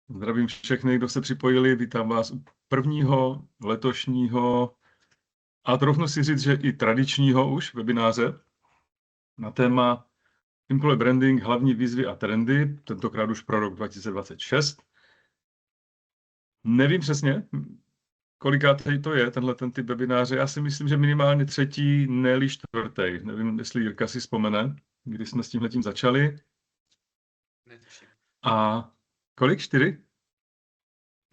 Zdravím všechny, kdo se připojili. Vítám vás u prvního letošního, a troufnu si říct, že i tradičního už webináře na téma Employer Branding, hlavní výzvy a trendy, tentokrát už pro rok 2026. Nevím přesně, kolikátej to je, ten typ webináře. Já si myslím, že minimálně třetí, ne-li čtvrtý. Nevím, jestli Jirka si vzpomene, kdy jsme s tímhletím začali. Netuším. A kolik? 4?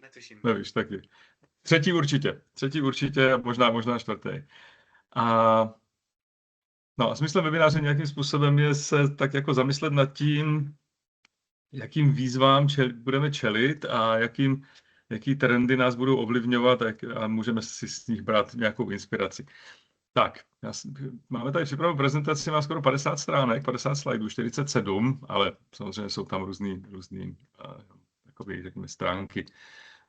Netuším. Nevíš, taky. Třetí určitě, možná čtvrtý. A smyslem webináře nějakým způsobem je se tak jako zamyslet nad tím, jakým výzvám budeme čelit a jaký trendy nás budou ovlivňovat a můžeme si z nich brát nějakou inspiraci. Tak, máme tady připravenou prezentaci, má skoro 50 stránek, 50 slajdů, 47, ale samozřejmě jsou tam různý jakoby, řekněme, stránky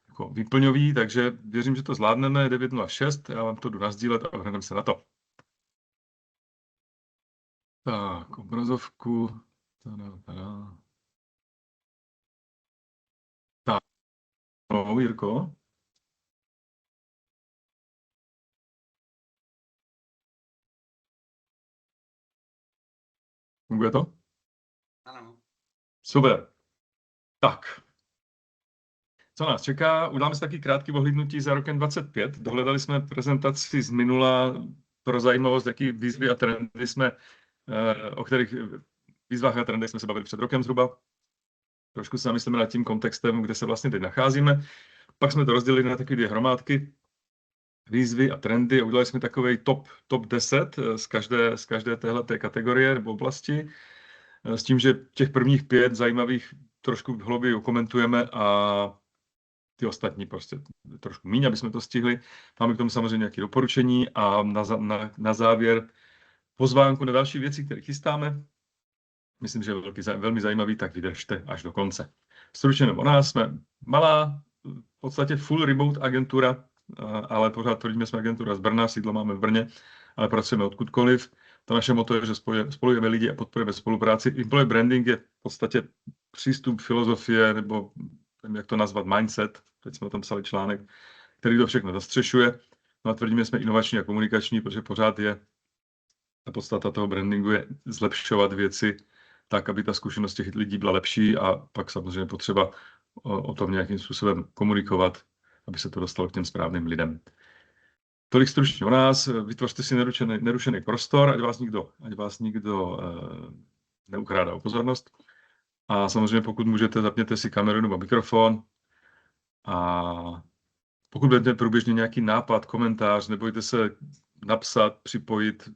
jako výplňový, takže věřím, že to zvládneme. 9:06, já vám to jdu nasdílet a hrneme se na to. Tak, obrazovku. Tak, no, Jirko. Funguje to? Ano. Super. Tak. Co nás čeká? Uděláme si taky krátký ohlídnutí za rokem 25. Dohledali jsme prezentaci z minula pro zajímavost, jaký výzvy a trendy jsme, o kterých výzvách a trendech jsme se bavili před rokem zhruba. Trošku se zamyslíme nad tím kontextem, kde se vlastně teď nacházíme. Pak jsme to rozdělili na takové 2 hromádky. Výzvy a trendy. Udělali jsme takový top 10 z každé téhleté kategorie nebo oblasti. S tím, že těch prvních 5 zajímavých trošku hlouběji okomentujeme a ty ostatní prostě trošku míň, aby jsme to stihli. Máme k tomu samozřejmě nějaké doporučení a na závěr pozvánku na další věci, které chystáme. Myslím, že je velmi zajímavý, tak vydržte až do konce. Stručně o nás, jsme malá, v podstatě full remote agentura, ale pořád tvrdíme, jsme agentura z Brna, sídlo máme v Brně, ale pracujeme odkudkoliv. To naše motto je, že spojujeme lidi a podporujeme spolupráci. Employer branding je v podstatě přístup, filozofie, nebo nevím, jak to nazvat, mindset, teď jsme o tom psali článek, který to všechno zastřešuje. No a tvrdíme, jsme inovační a komunikační, protože pořád je ta podstata toho brandingu je zlepšovat věci tak, aby ta zkušenost těch lidí byla lepší a pak samozřejmě potřeba o tom nějakým způsobem komunikovat, aby se to dostalo k těm správným lidem. Tolik stručně o nás. Vytvořte si nerušený prostor, ať vás nikdo neukrádá o pozornost. A samozřejmě pokud můžete, zapněte si kameru nebo mikrofon. A pokud budete průběžně nějaký nápad, komentář, nebojte se napsat, připojit,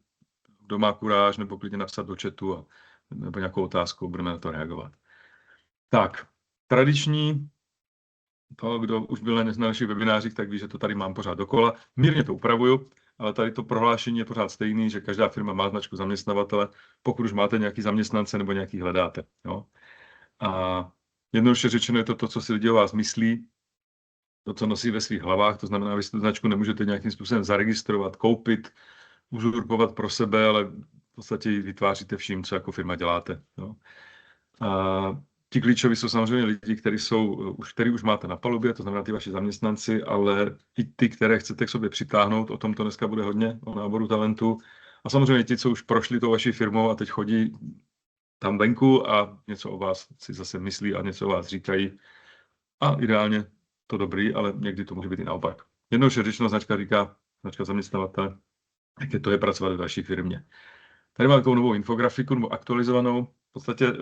kdo má kuráž, nebo klidně napsat do chatu nebo nějakou otázku, budeme na to reagovat. Tak, tradiční, to, kdo už byl na našich webinářích, tak ví, že to tady mám pořád dokola. Mírně to upravuju, ale tady to prohlášení je pořád stejný, že každá firma má značku zaměstnavatele, pokud už máte nějaký zaměstnance nebo nějaký hledáte. Jo? A jednoduše řečeno je to, co si lidi o vás myslí, to, co nosí ve svých hlavách, to znamená, že si tu značku nemůžete nějakým způsobem zaregistrovat, koupit, uzurpovat pro sebe, ale v podstatě ji vytváříte vším, co jako firma děláte. Jo? A ti klíčoví jsou samozřejmě lidi, který už máte na palubě, to znamená ty vaši zaměstnanci, ale i ty, které chcete k sobě přitáhnout, o tom to dneska bude hodně, o náboru talentu. A samozřejmě ti, co už prošli tou vaší firmou a teď chodí tam venku a něco o vás si zase myslí a něco o vás říkají. A ideálně to dobrý, ale někdy to může být i naopak. Jednoduše řečeno, značka zaměstnavatele, jak to je pracovat ve vaší firmě. Tady mám takovou novou infografiku, nebo aktualizovanou. V podstatě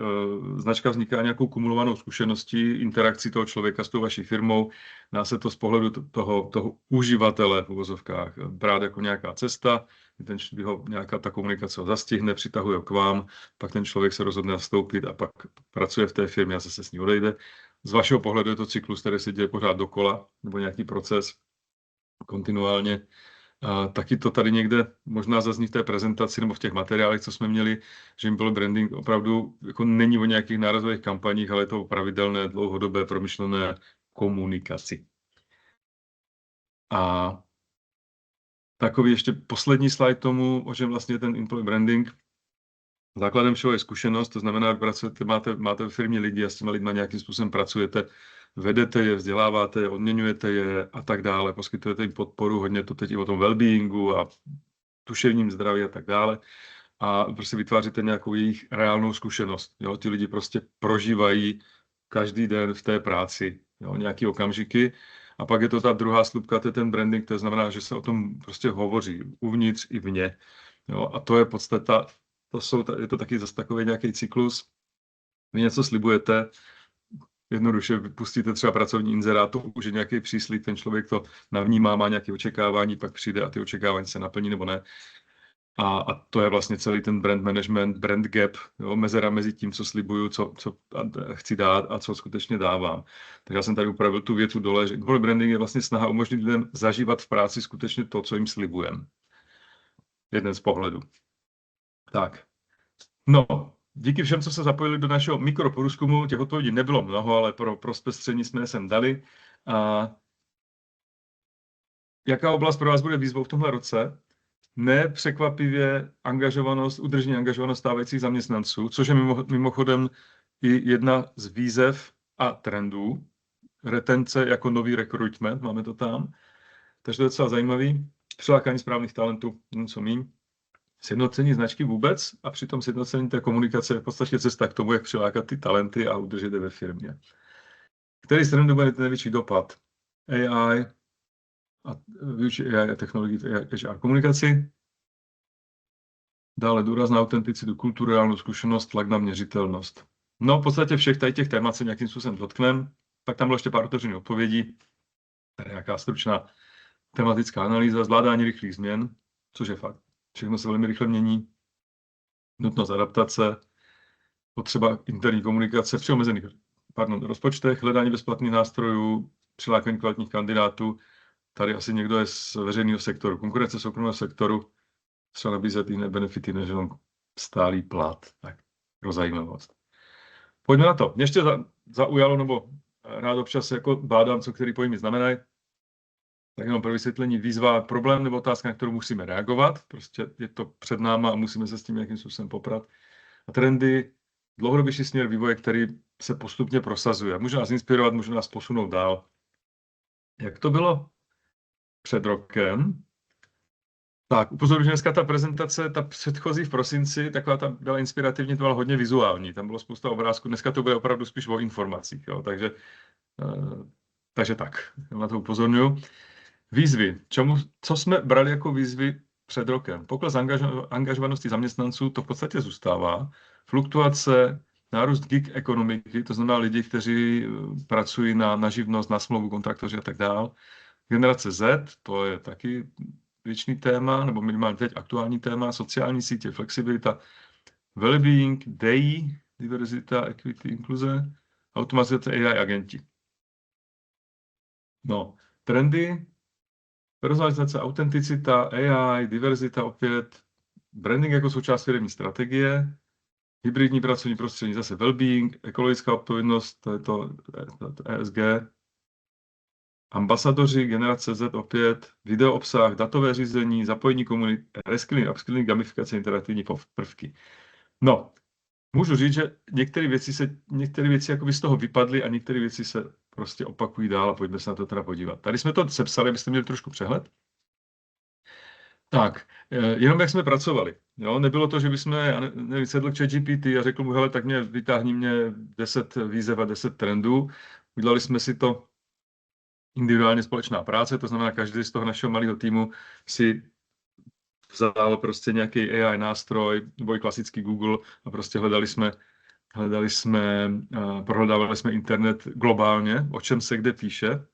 značka vzniká nějakou kumulovanou zkušeností, interakcí toho člověka s tou vaší firmou. Dá se to z pohledu toho uživatele v uvozovkách brát jako nějaká cesta, kdy ho nějaká ta komunikace ho zastihne, přitahuje k vám, pak ten člověk se rozhodne nastoupit a pak pracuje v té firmě a zase s ní odejde. Z vašeho pohledu je to cyklus, který se děje pořád dokola, nebo nějaký proces kontinuálně. A taky to tady někde možná zazní v té prezentaci nebo v těch materiálech, co jsme měli, že employer branding opravdu jako není o nějakých nárazových kampaních, ale je to o pravidelné, dlouhodobé, promyšlené komunikaci. A takový ještě poslední slide tomu, o čem vlastně ten employer branding. Základem všeho je zkušenost, to znamená, že pracujete, máte ve firmě lidi a s těma lidma nějakým způsobem pracujete, vedete je, vzděláváte je, odměňujete je a tak dále, poskytujete jim podporu, hodně to teď i o tom wellbeingu a duševním zdraví a tak dále. A prostě vytváříte nějakou jejich reálnou zkušenost. Jo? Ti lidi prostě prožívají každý den v té práci, jo? Nějaký okamžiky. A pak je to ta druhá slupka, to je ten branding, to znamená, že se o tom prostě hovoří uvnitř i vně. Jo? A to je podstata, je to taky zase takový nějaký cyklus. Vy něco slibujete, jednoduše vypustíte třeba pracovní inzerát, to už je nějaký příslib, ten člověk to navnímá, má nějaké očekávání, pak přijde a ty očekávání se naplní nebo ne. A to je vlastně celý ten brand management, brand gap, jo, mezera mezi tím, co slibuju, co chci dát a co skutečně dávám. Tak já jsem tady upravil tu větu dole, že employer branding je vlastně snaha umožnit lidem zažívat v práci skutečně to, co jim slibujem. Jeden z pohledů. Tak. No, díky všem, co se zapojili do našeho mikroprůzkumu, těch odpovědí nebylo mnoho, ale pro zpestření jsme je sem dali. A jaká oblast pro vás bude výzvou v tomhle roce? Nepřekvapivě udržení angažovanost stávajících zaměstnanců, což je mimochodem i jedna z výzev a trendů. Retence jako nový recruitment, máme to tam. Takže to je docela zajímavý. Přilákání správných talentů, něco míň. Sjednocení značky vůbec a přitom sjednocení té komunikace je v podstatě cesta k tomu, jak přilákat ty talenty a udržet je ve firmě. Který z trendů bude největší dopad? AI a vyučit AI a technologii HR komunikaci. Dále důraz na autenticitu, kulturální zkušenost, tlak na měřitelnost. No, v podstatě všech tady těch témat se nějakým způsobem dotkneme. Pak tam bylo ještě pár otevřených odpovědí. Tady nějaká stručná tematická analýza, zvládání rychlých změn, což je fakt. Všechno se velmi rychle mění. Nutnost adaptace, potřeba interní komunikace při omezených rozpočtech, hledání bezplatných nástrojů, přilákání kvalitních kandidátů. Tady asi někdo je z veřejného sektoru, konkurence soukromého sektoru, třeba nabízet jiné benefity než jenom stálý plat. Tak pro zajímavost. Pojďme na to. Mě ještě zaujalo, nebo rád občas jako bádám, co který pojmy znamenají. Tak jenom pro vysvětlení výzva, problém nebo otázka, na kterou musíme reagovat. Prostě je to před náma a musíme se s tím nějakým způsobem poprat. A trendy, dlouhodobější směr vývoje, který se postupně prosazuje. Může nás inspirovat, může nás posunout dál. Jak to bylo před rokem? Tak, upozorňuji, že dneska ta prezentace, ta předchozí v prosinci, taková ta byla inspirativní, to byla hodně vizuální, tam bylo spousta obrázků, dneska to bude opravdu spíš o informacích, jo? Takže tak, na to upozorňuji. Výzvy, co jsme brali jako výzvy před rokem? Pokles angažovanosti zaměstnanců, to v podstatě zůstává. Fluktuace, nárůst gig ekonomiky, to znamená lidi, kteří pracují na živnost, na smlouvu, kontraktoři a tak dále. Generace Z, to je taky věčný téma, nebo minimálně teď aktuální téma, sociální sítě, flexibilita, well-being, DEI, diverzita, equity, inkluze, automatizace AI agenti. No, trendy, personalizace, autenticita, AI, diverzita opět, branding jako součást firemní strategie, hybridní pracovní prostředí, zase well-being, ekologická odpovědnost, to je to ESG, ambasadoři, generace Z opět, video obsah, datové řízení, zapojení komunit, reskilling, upskilling, gamifikace, interaktivní prvky. No, můžu říct, že některé věci jakoby z toho vypadly a některé věci se prostě opakují dál a pojďme se na to teda podívat. Tady jsme to sepsali, abyste měli trošku přehled. Tak, jenom jak jsme pracovali. Jo? Nebylo to, že bychom sedl k ChatGPT a řekl mu, hele, tak vytáhni mě 10 výzev a 10 trendů. Udělali jsme si to individuálně společná práce, to znamená, každý z toho našeho malého týmu si vzal prostě nějaký AI nástroj, nebo i klasický Google a prostě prohledávali jsme internet globálně, o čem se kde píše.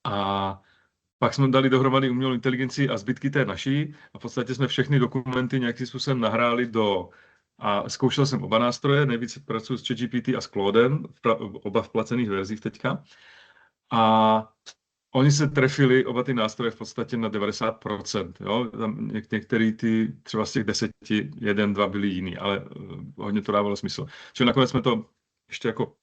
A pak jsme dali dohromady umělou inteligenci a zbytky té naší a v podstatě jsme všechny dokumenty nějakým způsobem nahráli a zkoušel jsem oba nástroje, nejvíce pracuji s ChatGPT a s Claudem, oba v placených verzích teďka. A oni se trefili, oba ty nástroje v podstatě na 90%. Jo? Tam některý třeba z těch 10, 1, 2 byly jiný, ale hodně to dávalo smysl. Čili nakonec jsme to ještě jako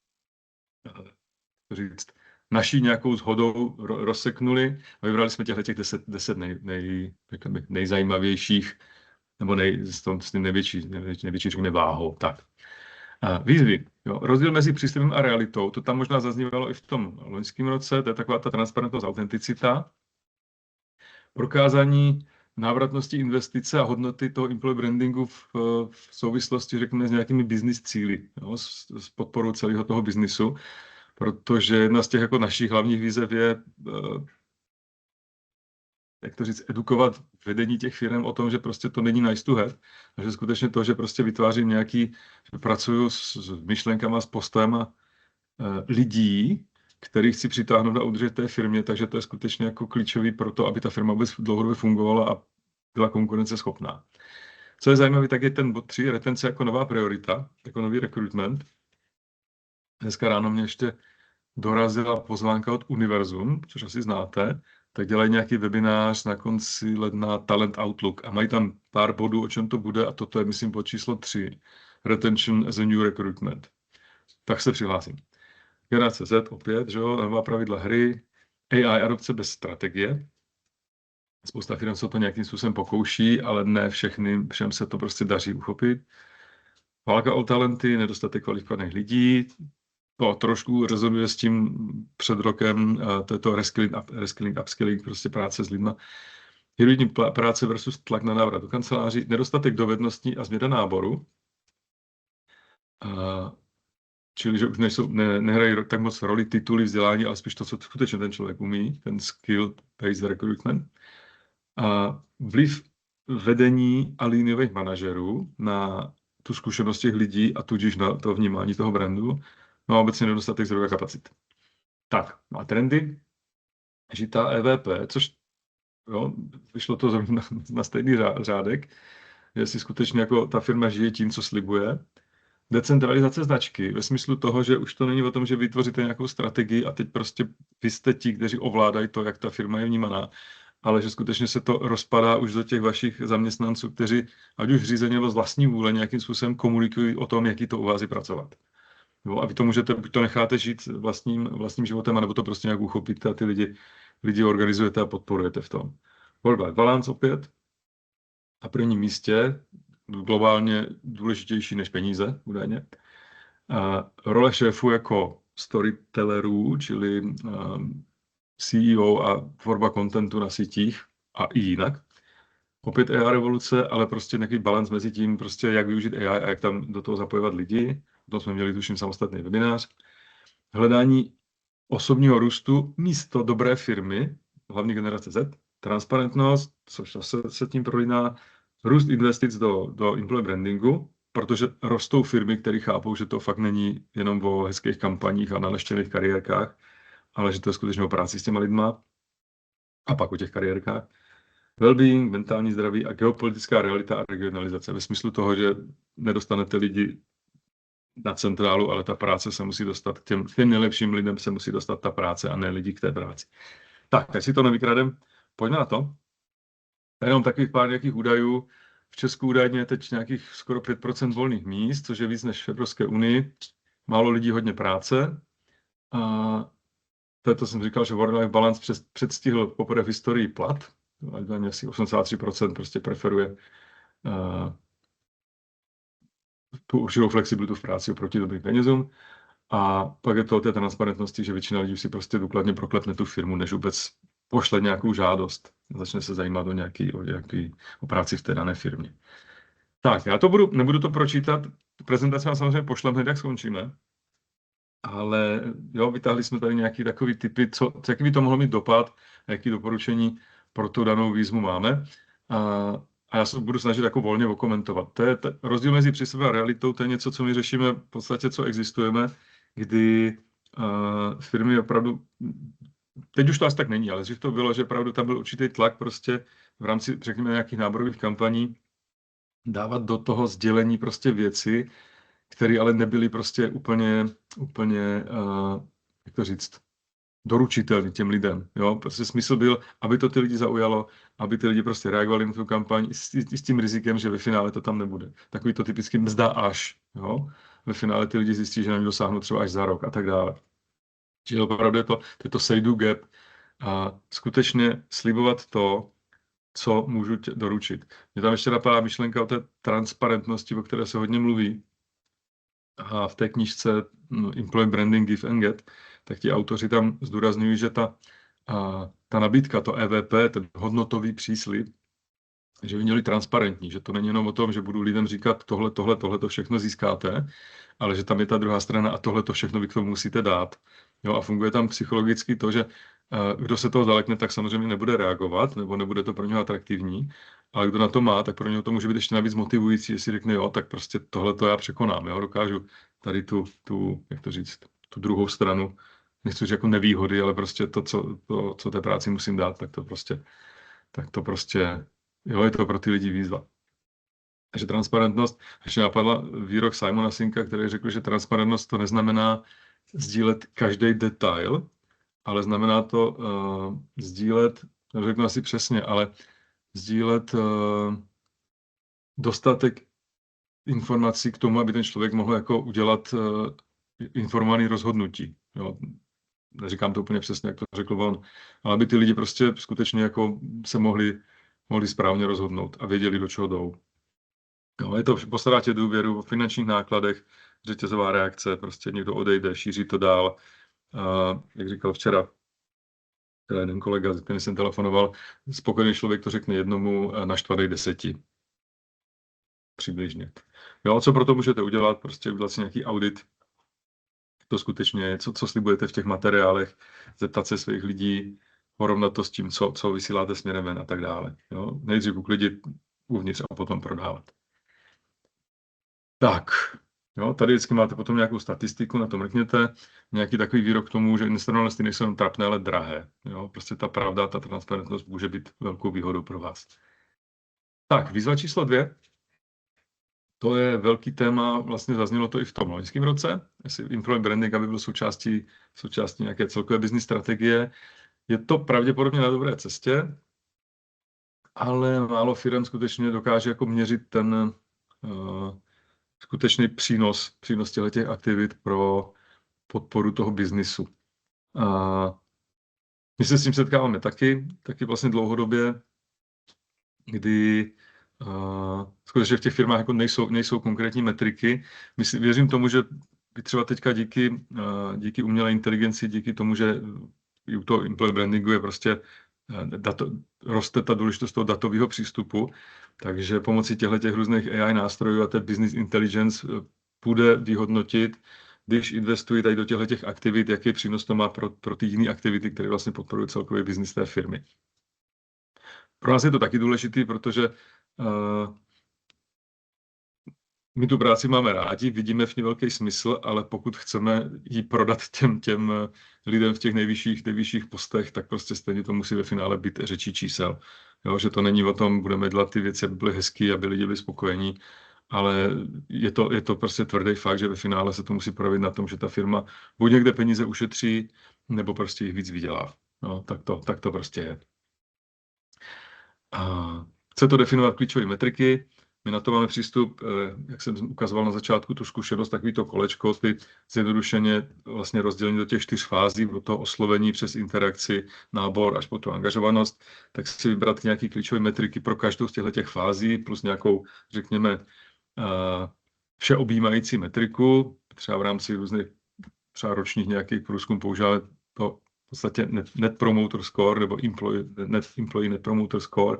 říct, naší nějakou shodou rozseknuli a vybrali jsme těch 10 nejzajímavějších nebo s tím největší řekněme, váhou. Tak. Výzvy. Jo. Rozdíl mezi příslibem a realitou, to tam možná zaznívalo i v tom loňském roce, to je taková ta transparentnost, autenticita. Prokázání návratnosti investice a hodnoty toho employee brandingu v souvislosti, řekněme, s nějakými business cíli, jo, s podporou celého toho biznisu, protože jedna z těch jako našich hlavních výzev je, jak to říct, edukovat vedení těch firm o tom, že prostě to není nice to have, a že skutečně to, že prostě vytvářím že pracuju s myšlenkama, s postojema lidí, který chci přitáhnout a udržet té firmě, takže to je skutečně jako klíčový pro to, aby ta firma vůbec dlouhodobě fungovala a byla konkurenceschopná. Co je zajímavé, tak je ten bod 3, retence jako nová priorita, jako nový recruitment. Dneska ráno mě ještě dorazila pozvánka od Univerzum, což asi znáte, tak dělají nějaký webinář na konci ledna Talent Outlook a mají tam pár bodů, o čem to bude a toto je, myslím, bod číslo 3. Retention as a new recruitment. Tak se přihlásím. Generace Z opět, že jo, nová pravidla hry, AI adopce bez strategie. Spousta firm se to nějakým způsobem pokouší, ale ne všem se to prostě daří uchopit. Válka o talenty, nedostatek kvalifikovaných lidí, to trošku rezonuje s tím před rokem, to je to reskilling, upskilling, prostě práce s lidma. Hybridní práce versus tlak na návrat do kanceláří, nedostatek dovedností a změna náboru. Čili, že už nehrají tak moc roli tituly vzdělání, ale spíš to, co skutečně ten člověk umí, ten skill-based recruitment. A vliv vedení a líniových manažerů na tu zkušenost těch lidí a tudíž na to vnímání toho brandu, no a obecně nedostatek zdrojové kapacit. Tak, no a trendy, žitá EVP, což jo, vyšlo to zrovna na stejný řádek, že si skutečně jako ta firma žije tím, co slibuje. Decentralizace značky ve smyslu toho, že už to není o tom, že vytvoříte nějakou strategii a teď prostě vy jste ti, kteří ovládají to, jak ta firma je vnímaná, ale že skutečně se to rozpadá už do těch vašich zaměstnanců, kteří ať už řízeně nebo z vlastní vůle nějakým způsobem komunikují o tom, jaký to u vás je pracovat. Jo, a vy to můžete, buď to necháte žít vlastním životem, anebo to prostě nějak uchopíte a ty lidi organizujete a podporujete v tom. Work-life balance opět. Na prvním místě, globálně důležitější než peníze, údajně. Role šéfů jako storytellerů, čili CEO a tvorba kontentu na sítích a i jinak. Opět AI revoluce, ale prostě nějaký balans mezi tím, prostě jak využít AI a jak tam do toho zapojovat lidi. O tom jsme měli, tuším, samostatný webinář. Hledání osobního růstu místo dobré firmy, hlavní generace Z. Transparentnost, což se tím prolíná. Růst investic do employee brandingu, protože rostou firmy, které chápou, že to fakt není jenom o hezkých kampaních a naleštěných kariérkách, ale že to je skutečně o práci s těma lidma a pak o těch kariérkách. Well-being, mentální zdraví a geopolitická realita a regionalizace. Ve smyslu toho, že nedostanete lidi na centrálu, ale ta práce se musí dostat k těm nejlepším lidem, se musí dostat ta práce a ne lidi k té práci. Tak, ať si to nevykradem, pojďme na to. Jenom takových pár nějakých údajů. V Česku údajně je teď nějakých skoro 5% volných míst, což je víc než v Evropské unii. Málo lidí, hodně práce. A to jsem říkal, že work-life balance předstihl poprvé v historii plat. Asi 83% prostě preferuje tu určitou flexibilitu v práci oproti dobrým penězům. A pak je to o té transparentnosti, že většina lidí si prostě důkladně proklepne tu firmu, než vůbec pošle nějakou žádost. Začne se zajímat o práci v té dané firmě. Tak, já nebudu to pročítat. Prezentaci vám samozřejmě pošleme hned, jak skončíme. Ale jo, vytáhli jsme tady nějaký takový typy, jaký by to mohlo mít dopad, jaký doporučení pro tu danou výzvu máme. A já se budu snažit jako volně okomentovat. To je rozdíl mezi příslibem a realitou, to je něco, co my řešíme v podstatě, co existujeme, kdy firmy opravdu, teď už to asi tak není, ale dřív to bylo, že opravdu tam byl určitý tlak prostě v rámci, řekněme, nějakých náborových kampaní dávat do toho sdělení prostě věci, které ale nebyly prostě úplně jak to říct, doručitelný těm lidem. Jo? Prostě smysl byl, aby to ty lidi zaujalo, aby ty lidi prostě reagovali na tu kampaň s tím rizikem, že ve finále to tam nebude. Takový to typicky mzda až. Jo? Ve finále ty lidi zjistí, že na ně dosáhnou třeba až za rok a tak dále. Čili opravdu je to say-do gap a skutečně slibovat to, co můžu doručit. Mě tam ještě napadá myšlenka o té transparentnosti, o které se hodně mluví. A v té knížce Employee Branding Give and Get, tak ti autoři tam zdůrazňují, že ta nabídka, to EVP, ten hodnotový příslib, že by měli transparentní, že to není jenom o tom, že budu lidem říkat tohle to všechno získáte, ale že tam je ta druhá strana a tohle to všechno vy k tomu musíte dát. Jo, a funguje tam psychologicky to, že kdo se toho zalekne, tak samozřejmě nebude reagovat, nebo nebude to pro něho atraktivní, ale kdo na to má, tak pro něho to může být ještě navíc motivující, jestli řekne, jo, tak prostě tohle to já překonám, jo, dokážu tady jak to říct, tu druhou stranu, nechci říct jako nevýhody, ale prostě to, co té práci musím dát, tak to prostě, jo, je to pro ty lidi výzva. Takže transparentnost, ještě napadla výrok Simona Sinka, který řekl, že transparentnost to neznamená sdílet každý detail, ale znamená to sdílet, neřeknu asi přesně, ale sdílet dostatek informací k tomu, aby ten člověk mohl jako udělat informovaný rozhodnutí. Jo. Neříkám to úplně přesně, jak to řekl on, ale aby ty lidi prostě skutečně jako se mohli správně rozhodnout a věděli, do čeho jdou. No, je to postarat tě důvěru o finančních nákladech, řetězová reakce, prostě někdo odejde, šíří to dál. Jak říkal včera jeden kolega, s kterým jsem telefonoval, spokojený člověk to řekne jednomu, naštvaný 10. Přibližně. Jo, a co pro to můžete udělat? Prostě udělat si nějaký audit. To skutečně je, co slibujete v těch materiálech, zeptat se svých lidí, porovnat to s tím, co vysíláte směrem ven a tak dále. Jo? Nejdřív uklidit uvnitř a potom prodávat. Tak, jo, tady vždycky máte potom nějakou statistiku, na to mrkněte, nějaký takový výrok k tomu, že nesrovnalosti nejsou jenom trapné, ale drahé. Jo? Prostě ta pravda, ta transparentnost může být velkou výhodou pro vás. Tak, výzva číslo 2. To je velký téma, vlastně zaznělo to i v tom loňském roce, jestli employee branding, aby byl součástí nějaké celkové business strategie. Je to pravděpodobně na dobré cestě, ale málo firm skutečně dokáže jako měřit ten skutečný přínos těch aktivit pro podporu toho biznisu. My se s tím setkáváme taky vlastně dlouhodobě, kdy skutečně v těch firmách jako nejsou konkrétní metriky. Věřím tomu, že třeba teďka díky umělé inteligenci, díky tomu, že i u toho employee brandingu je prostě roste ta důležitost toho datového přístupu, takže pomocí těchto různých AI nástrojů a té business intelligence půjde vyhodnotit, když investují tady do těchto aktivit, jaký přínos to má pro ty jiné aktivity, které vlastně podporují celkový biznis té firmy. Pro nás je to taky důležitý, protože my tu práci máme rádi, vidíme v ní velký smysl, ale pokud chceme ji prodat těm lidem v těch nejvyšších postech, tak prostě stejně to musí ve finále být řečí čísel. Jo, že to není o tom, budeme dělat ty věci, aby byly hezký, aby lidi byli spokojení, ale je to prostě tvrdý fakt, že ve finále se to musí projevit na tom, že ta firma buď někde peníze ušetří, nebo prostě jich víc vydělá. No, tak to prostě je. Chce to definovat klíčové metriky. My na to máme přístup, jak jsem ukazoval na začátku, tu zkušenost, takový to kolečko, ty zjednodušeně vlastně rozdělení do těch 4 fází, od toho oslovení přes interakci, nábor až po tu angažovanost, tak si vybrat nějaké klíčové metriky pro každou z těchto fází, plus nějakou, řekněme, všeobjímající metriku, třeba v rámci různých třeba ročních nějakých průzkum používáme to v podstatě Net Promoter Score nebo Employee Net Promoter Score,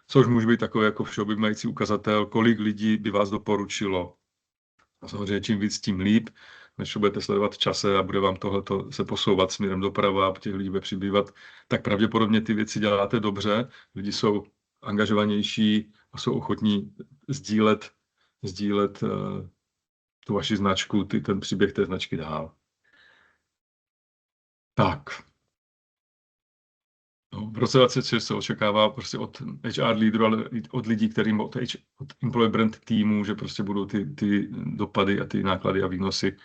což může být takový jako všeobjímající ukazatel, kolik lidí by vás doporučilo. A samozřejmě čím víc, tím líp, než budete sledovat v čase a bude vám tohleto se posouvat směrem doprava a těch lidí bude přibývat, tak pravděpodobně ty věci děláte dobře, lidi jsou angažovanější a jsou ochotní sdílet tu vaši značku, ten příběh té značky dál. Tak. No, v roce 2023 se očekává prostě od HR lídrů, ale od lidí, kterým od employee brand týmu, že prostě budou ty dopady a ty náklady a výnosy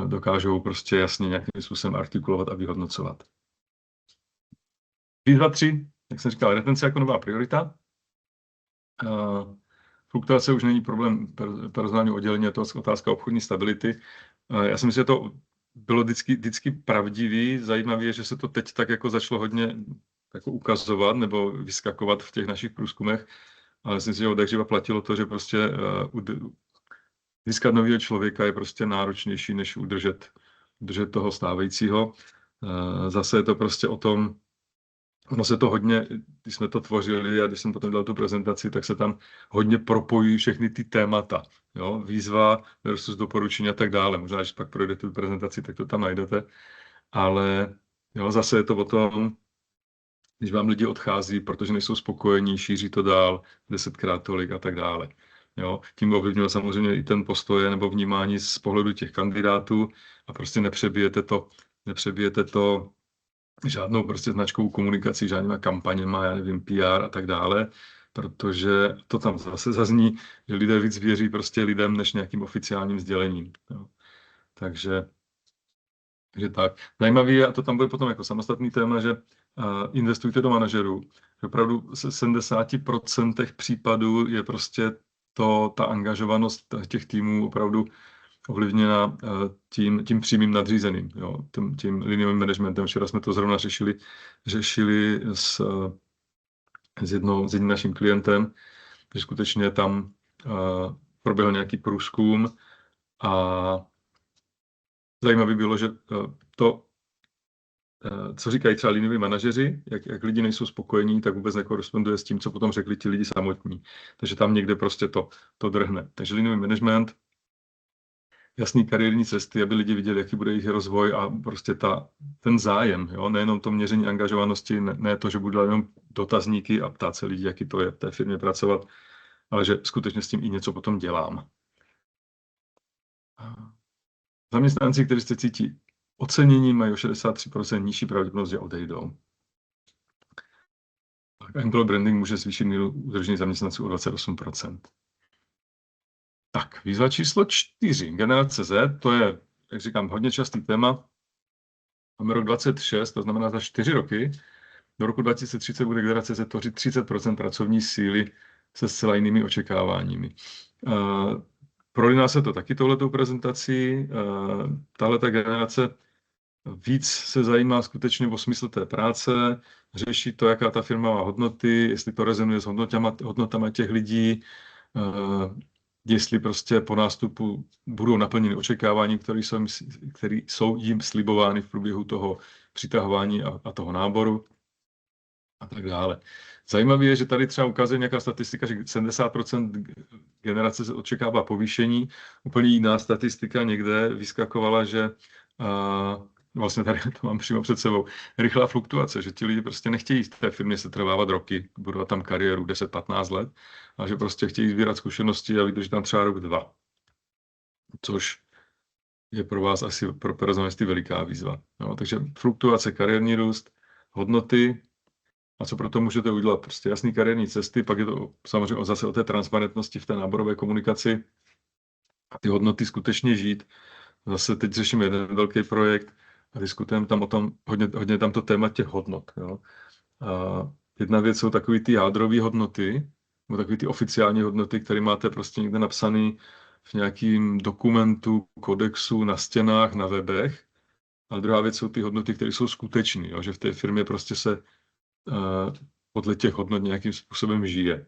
dokážou prostě jasně nějakým způsobem artikulovat a vyhodnocovat. Výzva 3, jak jsem říkal, retence jako nová priorita. Fluktuace už není problém personálního oddělení, je to otázka obchodní stability. Já si myslím, že to bylo vždycky pravdivý. Zajímavé je, že se to teď tak jako začalo hodně jako ukazovat nebo vyskakovat v těch našich průzkumech, ale myslím si, že od jakživa platilo to, že prostě získat nového člověka je prostě náročnější, než udržet toho stávajícího. Zase je to prostě o tom, ono se to hodně, když jsme to tvořili a když jsem potom dělal tu prezentaci, tak se tam hodně propojují všechny ty témata. Jo? Výzva versus doporučení a tak dále. Možná, když pak projdete tu prezentaci, tak to tam najdete. Ale jo, zase je to o tom, když vám lidi odchází, protože nejsou spokojení, šíří to dál 10krát tolik a tak dále. Jo? Tím ovlivňuje samozřejmě i ten postoj nebo vnímání z pohledu těch kandidátů a prostě nepřebijete to žádnou prostě značkovou komunikací, žádnýma kampaněma, já nevím, PR a tak dále, protože to tam zase zazní, že lidé víc věří prostě lidem, než nějakým oficiálním sdělením. Jo. Takže tak. Zajímavý je, a to tam bude potom jako samostatný téma, že investujte do manažerů. Opravdu se 70% případů je prostě ta angažovanost těch týmů opravdu ovlivněna tím přímým nadřízeným, jo, tím liniovým managementem. Včera jsme to zrovna řešili s jedním naším klientem, že skutečně tam proběhl nějaký průzkum a zajímavé bylo, že to, co říkají třeba linioví manažeři, jak lidi nejsou spokojení, tak vůbec nekoresponduje s tím, co potom řekli ti lidi samotní. Takže tam někde prostě to drhne. Takže liniový management, jasný kariérní cesty, aby lidi viděli, jaký bude jejich rozvoj a prostě ten zájem, jo? Nejenom to měření angažovanosti, ne to, že budu dělat jenom dotazníky a ptát se lidí, jaký to je v té firmě pracovat, ale že skutečně s tím i něco potom dělám. Zaměstnanci, kteří se cítí ocenění, mají o 63% nižší pravděpodobnost, že odejdou. Employer branding může zvýšit míru udržení zaměstnanců o 28%. Tak, výzva číslo 4. Generace Z, to je, jak říkám, hodně častý téma. Máme rok 26, to znamená za 4 roky. Do roku 2030 bude generace Z tvořit 30% pracovní síly se zcela jinými očekáváními. Prolíná se to taky touhletou prezentací. Tahleta generace víc se zajímá skutečně o smysl té práce, řeší to, jaká ta firma má hodnoty, jestli to rezonuje s hodnotama těch lidí, jestli prostě po nástupu budou naplněny očekávání, které jsou jim slibovány v průběhu toho přitahování a toho náboru a tak dále. Zajímavé je, že tady třeba ukazuje nějaká statistika, že 70% generace se očekává povýšení. Úplně jiná statistika někde vyskakovala, že vlastně tady to mám přímo před sebou, rychlá fluktuace, že ti lidi prostě nechtějí v té firmě se trvávat roky, budovat tam kariéru 10-15 let, a že prostě chtějí sbírat zkušenosti a vydržet tam třeba rok, 2. Což je pro vás asi pro personalisty veliká výzva. No, takže fluktuace, kariérní růst, hodnoty, a co pro to můžete udělat? Prostě jasný kariérní cesty, pak je to samozřejmě zase o té transparentnosti v té náborové komunikaci a ty hodnoty skutečně žít. Zase teď řešíme jeden velký projekt a diskutujeme tam o tom, hodně tam to téma těch hodnot. Jo. A jedna věc jsou takové ty jádrové hodnoty, nebo takové ty oficiální hodnoty, které máte prostě někde napsané v nějakým dokumentu, kodexu, na stěnách, na webech. A druhá věc jsou ty hodnoty, které jsou skutečné, že v té firmě prostě se podle těch hodnot nějakým způsobem žije.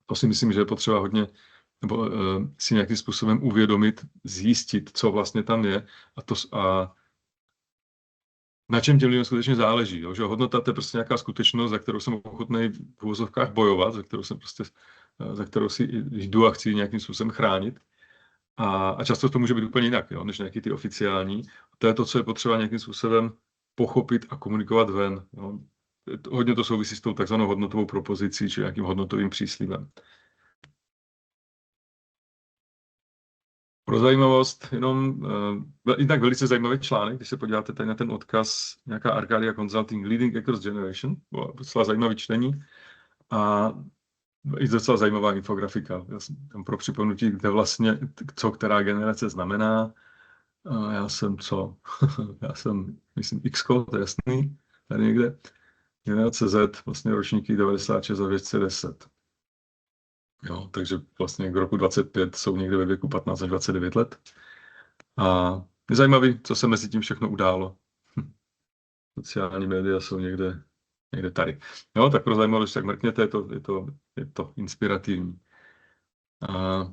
To si myslím, že je potřeba hodně, nebo si nějakým způsobem uvědomit, zjistit, co vlastně tam je a na čem těm lidem skutečně záleží. Jo? Že hodnota to je prostě nějaká skutečnost, za kterou jsem ochotný v uvozovkách bojovat, za kterou si jdu a chci nějakým způsobem chránit. A často to může být úplně jinak, jo? Než nějaký ty oficiální. To je to, co je potřeba nějakým způsobem pochopit a komunikovat ven. Jo? Hodně to souvisí s tou takzvanou hodnotovou propozicí, či nějakým hodnotovým příslibem. Pro zajímavost, jenom jinak velice zajímavý článek, když se podíváte tady na ten odkaz, nějaká Arcadia Consulting Leading Across Generation, bylo docela zajímavé čtení a i docela zajímavá infografika. Tam pro připomenutí, kde vlastně, co která generace znamená. Já jsem co? Já jsem, myslím, X-ko, to je jasný, tady někde. Generace Z, vlastně ročníky 96 a 210. Jo, takže vlastně k roku 25 jsou někde ve věku 15 až 29 let. A je zajímavý, co se mezi tím všechno událo. Sociální média jsou někde někde tady. Jo, tak pro zajímavost, tak mrkněte, je to inspirativní. A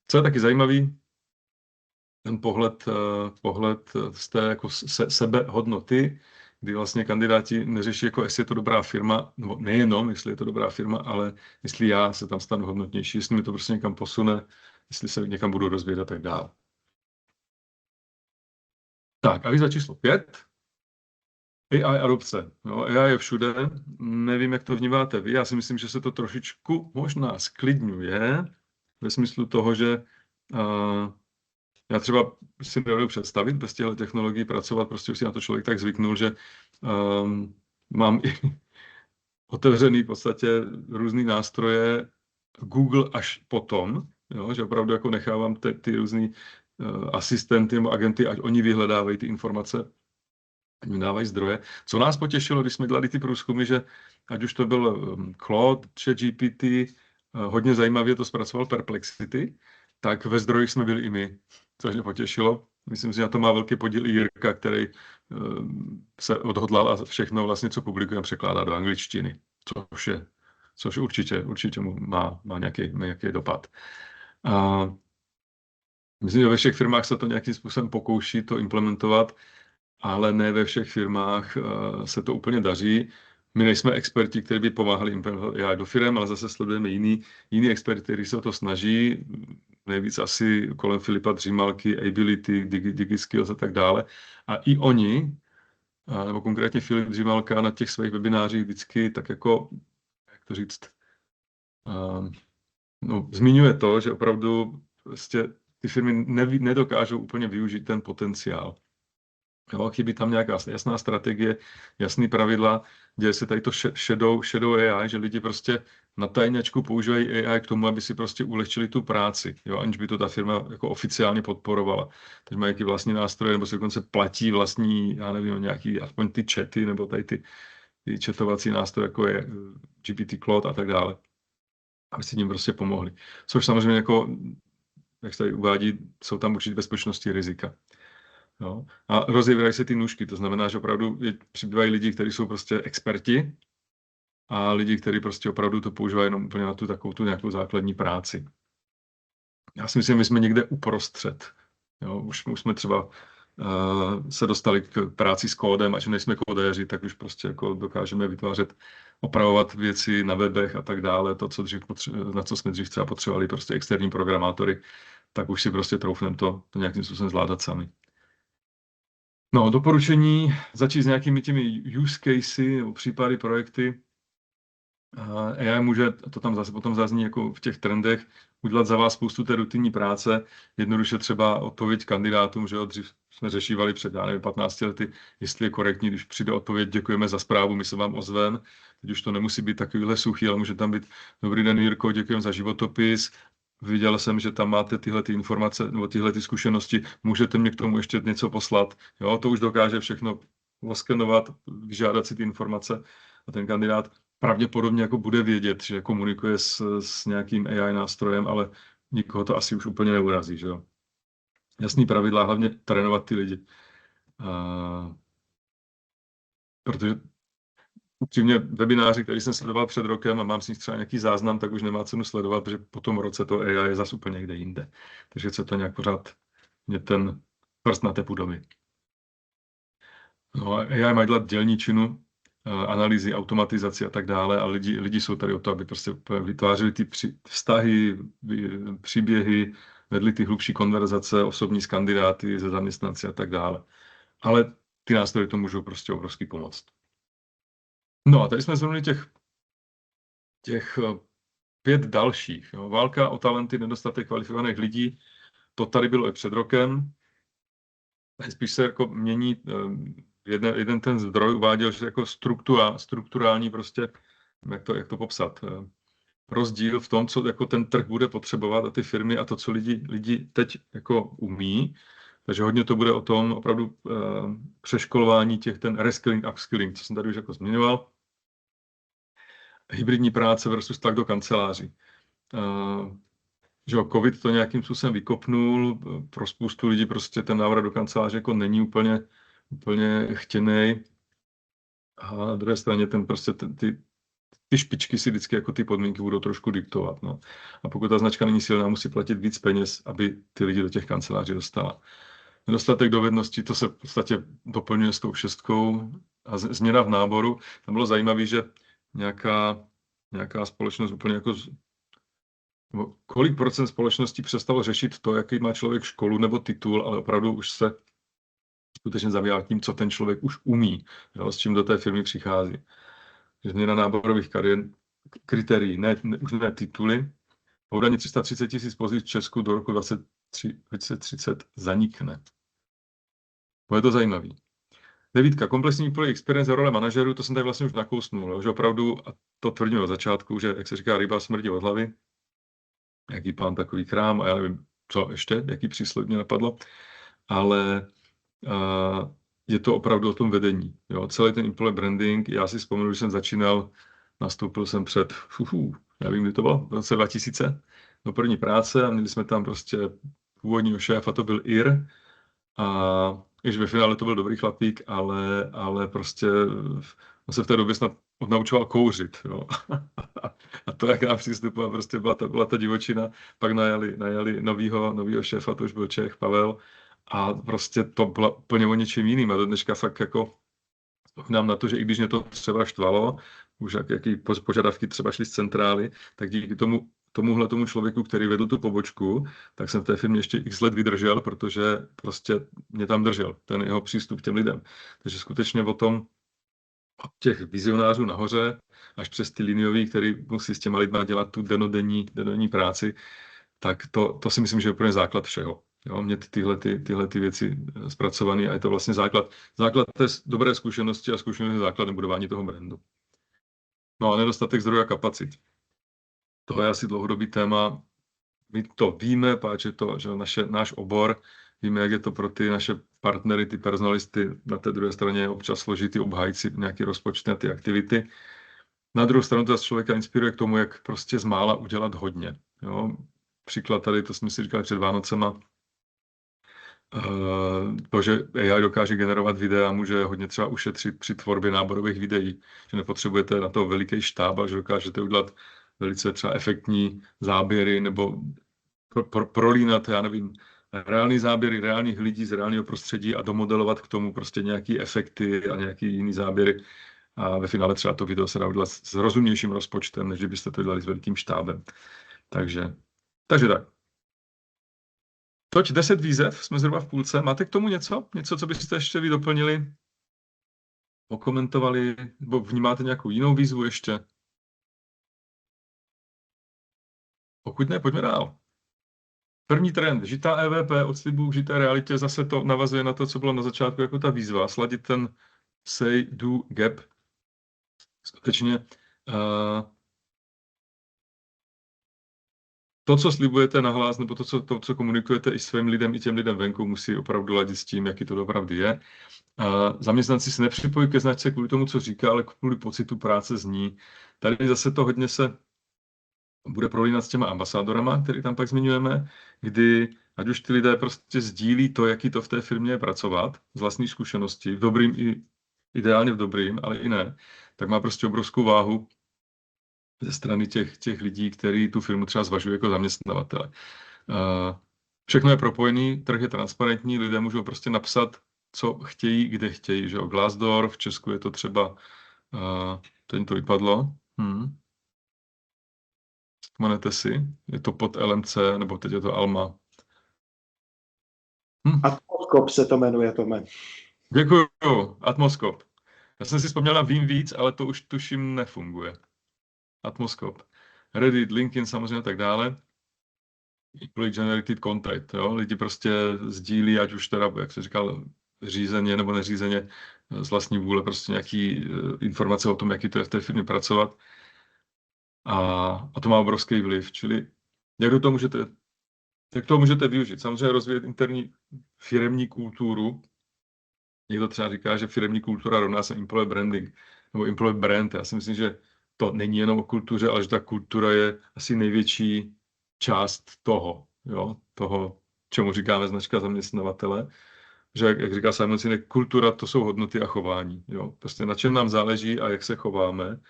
co je taky zajímavý, ten pohled z té jako sebehodnoty, kdy vlastně kandidáti neřeší, jako jestli je to dobrá firma, nebo nejenom, jestli je to dobrá firma, ale jestli já se tam stanu hodnotnější, jestli mi to prostě někam posune, jestli se někam budu rozvíjet a tak dále. Tak a výzva číslo 5. AI adopce. No, AI je všude, nevím, jak to vnímáte vy, já si myslím, že se to trošičku možná sklidňuje, ve smyslu toho, že já třeba si nedovedu představit bez těchto technologií pracovat, prostě už si na to člověk tak zvyknul, že mám i otevřený v podstatě různý nástroje, Google až potom, jo, že opravdu jako nechávám ty různý asistenty nebo agenty, ať oni vyhledávají ty informace, ať mi dávají zdroje. Co nás potěšilo, když jsme dělali ty průzkumy, že ať už to byl Claude, ChatGPT, hodně zajímavě to zpracoval Perplexity, tak ve zdrojích jsme byli i my, což mě potěšilo. Myslím si, že na to má velký podíl i Jirka, který se odhodlal a všechno vlastně, co publikujeme, překládá do angličtiny, což určitě mu má nějaký dopad. A myslím, že ve všech firmách se to nějakým způsobem pokouší to implementovat, ale ne ve všech firmách se to úplně daří. My nejsme experti, kteří by pomáhali implementovat AI do firm, ale zase sledujeme jiný experti, kteří se o to snaží. Nejvíc asi kolem Filipa Dřímalky, Ability, DigiSkills a tak dále. A i oni, nebo konkrétně Filip Dřímalka na těch svých webinářích vždycky tak jako, jak to říct, zmiňuje to, že opravdu prostě ty firmy nedokážou úplně využít ten potenciál. Jo, chybí tam nějaká jasná strategie, jasný pravidla, děje se tady to shadow AI, že lidi prostě na tajňačku používají AI k tomu, aby si prostě ulehčili tu práci, jo, aniž by to ta firma jako oficiálně podporovala. Teď mají jaký vlastní nástroje, nebo si dokonce platí vlastní, já nevím, nějaký, aspoň ty chaty, nebo tady ty chatovací nástroje, jako je GPT Claude a tak dále, aby si tím prostě pomohli. Což samozřejmě jako, jak se tady uvádí, jsou tam určitě bezpečnostní rizika. No. A rozevírají se ty nůžky, to znamená, že opravdu přibývají lidi, kteří jsou prostě experti a lidi, kteří prostě opravdu to používají jenom úplně na tu takovou tu nějakou základní práci. Já si myslím, že my jsme někde uprostřed. Jo, už jsme třeba se dostali k práci s kódem, až nejsme kódéři, tak už prostě jako dokážeme vytvářet, opravovat věci na webech a tak dále. To, na co jsme dřív třeba potřebovali prostě externí programátory, tak už si prostě troufneme to nějakým způsobem zvládat sami. No, doporučení začít s nějakými těmi use casey nebo případy, projekty. AI může, to tam zase potom zazní jako v těch trendech, udělat za vás spoustu té rutinní práce. Jednoduše třeba odpověď kandidátům, že jo, dřív jsme řešívali před, já nevím, 15 lety, jestli je korektní, když přijde odpověď, děkujeme za zprávu, my se vám ozvem. Teď už to nemusí být takovýhle suchý, ale může tam být dobrý den, Jirko, děkujeme za životopis. Viděl jsem, že tam máte tyhle ty informace nebo tyhle ty zkušenosti, můžete mě k tomu ještě něco poslat. Jo, to už dokáže všechno oskenovat, vyžádat si ty informace a ten kandidát pravděpodobně jako bude vědět, že komunikuje s nějakým AI nástrojem, ale nikoho to asi už úplně neurazí, že jo. Jasný pravidla, hlavně trénovat ty lidi. Protože upřímně webináři, který jsem sledoval před rokem a mám s nich třeba nějaký záznam, tak už nemá cenu sledovat, protože po tom roce to AI je zase úplně někde jinde. Takže se to nějak pořád mě ten prst na tepu doby. No, AI má dělat dělničinu, analýzy, automatizaci a tak dále a lidi jsou tady o to, aby prostě vytvářeli ty vztahy, příběhy, vedli ty hlubší konverzace, osobní s kandidáty, se zaměstnanci a tak dále. Ale ty nástroje to můžou prostě obrovsky pomoct. No a tady jsme zhrnuli těch 5 dalších. Jo. Válka o talenty, nedostatek kvalifikovaných lidí, to tady bylo i před rokem. Spíš se jako mění, jeden ten zdroj uváděl, že jako strukturální prostě, jak to popsat, rozdíl v tom, co jako ten trh bude potřebovat a ty firmy a to, co lidi teď jako umí. Takže hodně to bude o tom opravdu přeškolování ten reskilling, upskilling, co jsem tady už jako zmiňoval. Hybridní práce versus tlak do kanceláří. Že COVID to nějakým způsobem vykopnul, pro spoustu lidí prostě ten návrat do kanceláře jako není úplně chtěný. A na druhé straně ty špičky si vždycky jako ty podmínky budou trošku diktovat. No. A pokud ta značka není silná, musí platit víc peněz, aby ty lidi do těch kanceláří dostala. Nedostatek dovedností, to se v podstatě doplňuje s tou 6 a změna v náboru. Tam bylo zajímavé, že nějaká společnost úplně jako kolik procent společností přestalo řešit to, jaký má člověk školu nebo titul, ale opravdu už se skutečně zabývá tím, co ten člověk už umí, jo, s čím do té firmy přichází. Změna náborových kritérií, už ne tituly. Poudání 330 000 pozic v Česku do roku 2030 zanikne. Bude to zajímavý. 9. Komplexní employee experience a role manažerů, to jsem tady vlastně už nakousnul, že opravdu, a to tvrdíme od začátku, že, jak se říká, ryba smrdí od hlavy, jaký pán takový krám, a já nevím, co ještě, jaký příslib mě napadlo, ale je to opravdu o tom vedení. Jo. Celý ten employee branding, já si vzpomenu, že jsem začínal, nastoupil jsem před, nevím, kdy to bylo, v roce 2000, do první práce a měli jsme tam prostě původního šéfa, to byl Ir, a když ve finále to byl dobrý chlapík, ale prostě on se v té době snad odnaučoval kouřit. Jo. A to, jak nám přístupoval, prostě byla ta divočina. Pak najali novýho šéfa, to už byl Čech, Pavel. A prostě to bylo úplně o něčem jiným. A do dneška fakt jako vzpomínám na to, že i když mě to třeba štvalo, už jaký požadavky třeba šly z centrály, tak díky tomu člověku, který vedl tu pobočku, tak jsem v té firmě ještě x let vydržel, protože prostě mě tam držel, ten jeho přístup k těm lidem. Takže skutečně od těch vizionářů nahoře, až přes ty liniový, který musí s těma lidma dělat tu denodenní práci, tak to si myslím, že je úplně základ všeho. Jo, mít tyhle věci zpracované a je to vlastně základ té dobré zkušenosti a zkušenosti základem budování toho brandu. No a nedostatek zdrojů a kapacit. To je asi dlouhodobý téma. My to víme, páč to, že náš obor, víme, jak je to pro ty naše partnery, ty personalisty, na té druhé straně je občas složitý obhájit si nějaký rozpočty na ty aktivity. Na druhou stranu to člověka inspiruje k tomu, jak prostě z mála udělat hodně. Jo? Příklad tady, to jsme si říkali před Vánocema, to, že AI dokáže generovat videa, může hodně třeba ušetřit při tvorbě náborových videí, že nepotřebujete na to veliký štáb, ale že dokážete udělat velice třeba efektní záběry nebo prolínat, já nevím, reální záběry reálných lidí z reálného prostředí a domodelovat k tomu prostě nějaký efekty a nějaký jiný záběry. A ve finále třeba to video se dá udělat s rozumnějším rozpočtem, než kdybyste to dělali s velkým štábem. Takže tak. Toť 10 výzev, jsme zhruba v půlce. Máte k tomu něco? Něco, co byste ještě vy doplnili? Okomentovali? Nebo vnímáte nějakou jinou výzvu ještě? Pokud ne, pojďme dál. První trend, žitá EVP od slibů k žité realitě, zase to navazuje na to, co bylo na začátku jako ta výzva, sladit ten say, do, gap. Skutečně to, co slibujete nahlas, nebo to, co komunikujete i svým lidem, i těm lidem venku, musí opravdu ladit s tím, jaký to opravdu je. Zaměstnanci se nepřipojí ke značce kvůli tomu, co říká, ale kvůli pocitu práce z ní. Tady zase to hodně se bude prolínat s těma ambasádorama, který tam pak zmiňujeme, kdy ať už ty lidé prostě sdílí to, jaký to v té firmě je pracovat, z vlastní zkušenosti, v dobrým i ideálně v dobrým, ale i ne, tak má prostě obrovskou váhu ze strany těch lidí, kteří tu firmu třeba zvažují jako zaměstnavatele. Všechno je propojený, trh je transparentní, lidé můžou prostě napsat, co chtějí, kde chtějí. Že? Glassdoor, v Česku je to třeba, teď to vypadlo, vzpomenete si, je to pod LMC, nebo teď je to Alma. Atmoskop se to jmenuje, Tome. Děkuju, Atmoskop. Já jsem si vzpomněl na Vím víc, ale to už tuším nefunguje. Atmoskop. Reddit, LinkedIn samozřejmě a tak dále. Employee generated content, jo? Lidi prostě sdílí, ať už teda, jak se říkal, řízeně nebo neřízeně, z vlastní vůle prostě nějaký informace o tom, jaký to je v té firmě pracovat. A to má obrovský vliv. Čili jak to můžete využít? Samozřejmě rozvíjet interní firemní kulturu. Někdo třeba říká, že firemní kultura rovná se employee branding nebo employee brand. Já si myslím, že to není jenom o kultuře, ale že ta kultura je asi největší část toho, čemu říkáme značka zaměstnavatele. že jak říká Simon Sinek, kultura to jsou hodnoty a chování. Jo? Prostě na čem nám záleží a jak se chováme,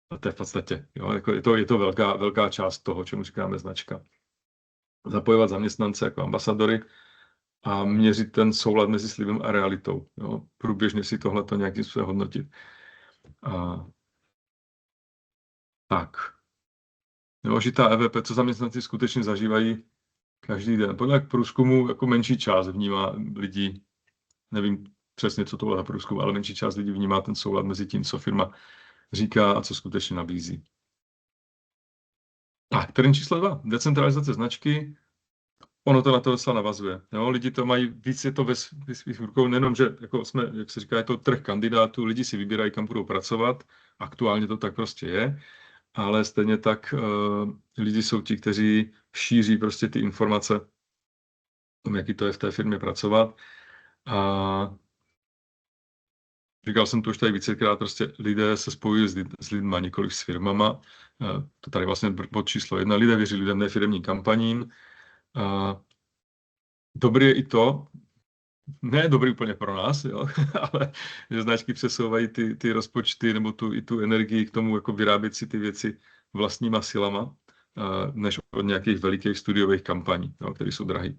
a to je v podstatě. Jo? Jako je to velká část toho, čemu říkáme značka. Zapojovat zaměstnance jako ambasadory a měřit ten soulad mezi slibem a realitou. Jo? Průběžně si tohleto nějakým způsobem hodnotit. Tak. Jo, že ta EVP, co zaměstnanci skutečně zažívají každý den. Podle průzkumu jako menší část vnímá lidí, nevím přesně, co to bylo za průzkum, ale menší část lidí vnímá ten soulad mezi tím, co firma říká a co skutečně nabízí. Tak, terén číslo 2. Decentralizace značky. Ono to na to docela navazuje. Jo, lidi to mají, víc je to ve svých rukou, nejenom, že jako jsme, jak se říká, je to trh kandidátů, lidi si vybírají, kam budou pracovat, aktuálně to tak prostě je, ale stejně tak lidi jsou ti, kteří šíří prostě ty informace o tom, jaký to je v té firmě pracovat. A říkal jsem to už tady vícekrát, prostě lidé se spojují s lidma, nikoliv s firmama. To tady vlastně bod číslo 1. Lidé věří lidem, ne firemním kampaním. Dobrý je i to, ne dobrý úplně pro nás, jo, ale že značky přesouvají ty rozpočty nebo tu energii k tomu, jako vyrábět si ty věci vlastníma silama, než od nějakých velikých studiových kampaní, jo, které jsou drahé.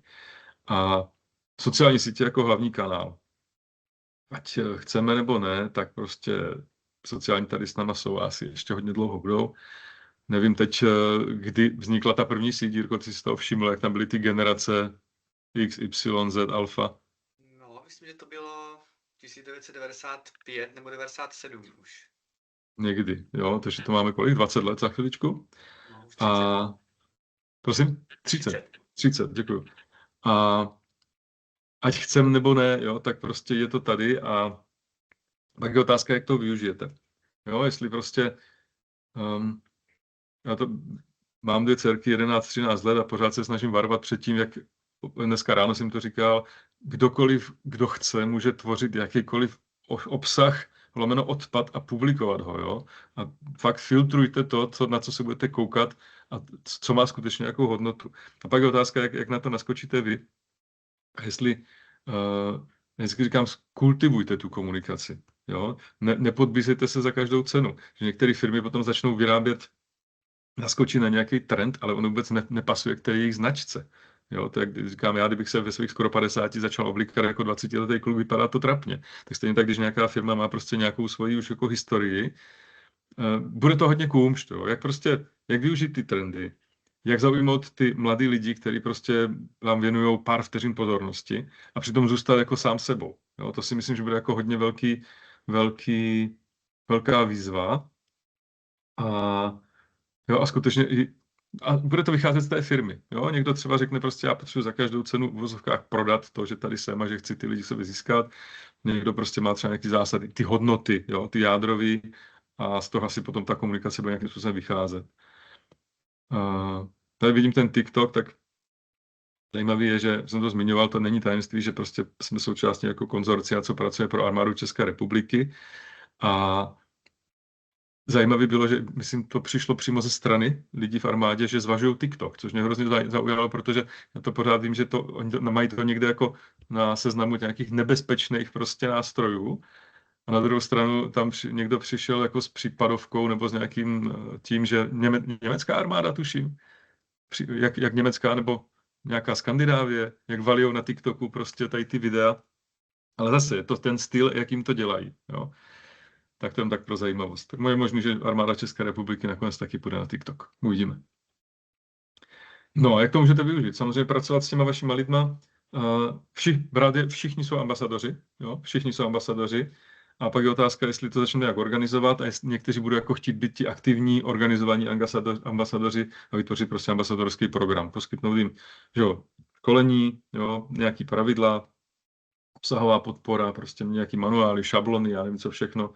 A sociální sítě jako hlavní kanál. Ať chceme nebo ne, tak prostě sociální tady s náma jsou asi ještě hodně dlouho budou. Nevím teď, kdy vznikla ta první síť, Jirko, ty si toho všiml, jak tam byly ty generace X, Y, Z, alfa. No, myslím, že to bylo 1995 nebo 97 už. Někdy, jo, takže to máme kolik? 20 let za chviličku? No, už 30. A prosím? 30, děkuju. A ať chcem nebo ne, jo, tak prostě je to tady a pak je otázka, jak to využijete. Jo, jestli prostě já to mám 2 dcerky, 11-13 let a pořád se snažím varovat před tím, jak dneska ráno jsem to říkal, kdokoliv, kdo chce, může tvořit jakýkoliv obsah, lomeno odpad a publikovat ho, jo. A fakt filtrujte to, na co se budete koukat a co má skutečně jakou hodnotu. A pak je otázka, jak na to naskočíte vy. A jestli, vždycky říkám, kultivujte tu komunikaci, jo. Nepodbízejte se za každou cenu. Že některé firmy potom začnou vyrábět, naskočí na nějaký trend, ale on vůbec nepasuje k té jejich značce. Jo, to jak říkám já, kdybych se ve svých skoro 50 začal oblíkat jako 20letý kluk, vypadá to trapně. Tak stejně tak, když nějaká firma má prostě nějakou svoji už jako historii, bude to hodně kůmšt, jo. Jak využít ty trendy, jak zaujmout ty mladý lidi, kteří prostě vám věnují pár vteřin pozornosti a přitom zůstat jako sám sebou. Jo, to si myslím, že bude jako hodně velká výzva. A skutečně a bude to vycházet z té firmy. Jo? Někdo třeba řekne prostě, já potřebuji za každou cenu v uvozovkách prodat to, že tady jsem a že chci ty lidi sobě získat. Někdo prostě má třeba nějaké zásady, ty hodnoty, jo? Ty jádrový a z toho asi potom ta komunikace bude nějakým způsobem vycházet. Tady vidím ten TikTok, tak zajímavý je, že jsem to zmiňoval, to není tajemství, že prostě jsme součástí jako konzorcia, co pracuje pro armádu České republiky. A zajímavé bylo, že myslím, to přišlo přímo ze strany lidí v armádě, že zvažují TikTok, což mě hrozně zaujalo, protože já to pořád vím, že oni mají to někde jako na seznamu nějakých nebezpečných prostě nástrojů. A na druhou stranu tam někdo přišel jako s případovkou nebo s nějakým tím, že německá armáda, tuším, jak německá nebo nějaká Skandinávie, jak valijou na TikToku prostě tady ty videa. Ale zase je to ten styl, jakým to dělají. Jo. Tak to jen tak pro zajímavost. Tak je možný, že armáda České republiky nakonec taky půjde na TikTok. Uvidíme. No a jak to můžete využít? Samozřejmě pracovat s těma vašima lidma. Všichni jsou ambasadoři. Jo? Všichni jsou ambasadoři. A pak je otázka, jestli to začneme nějak organizovat a jestli někteří budou jako chtít být ti aktivní, organizovaní ambasadoři a vytvořit prostě ambasadorský program. Poskytnout jim školení, nějaký pravidla, obsahová podpora, prostě nějaký manuály, šablony, já nevím co všechno.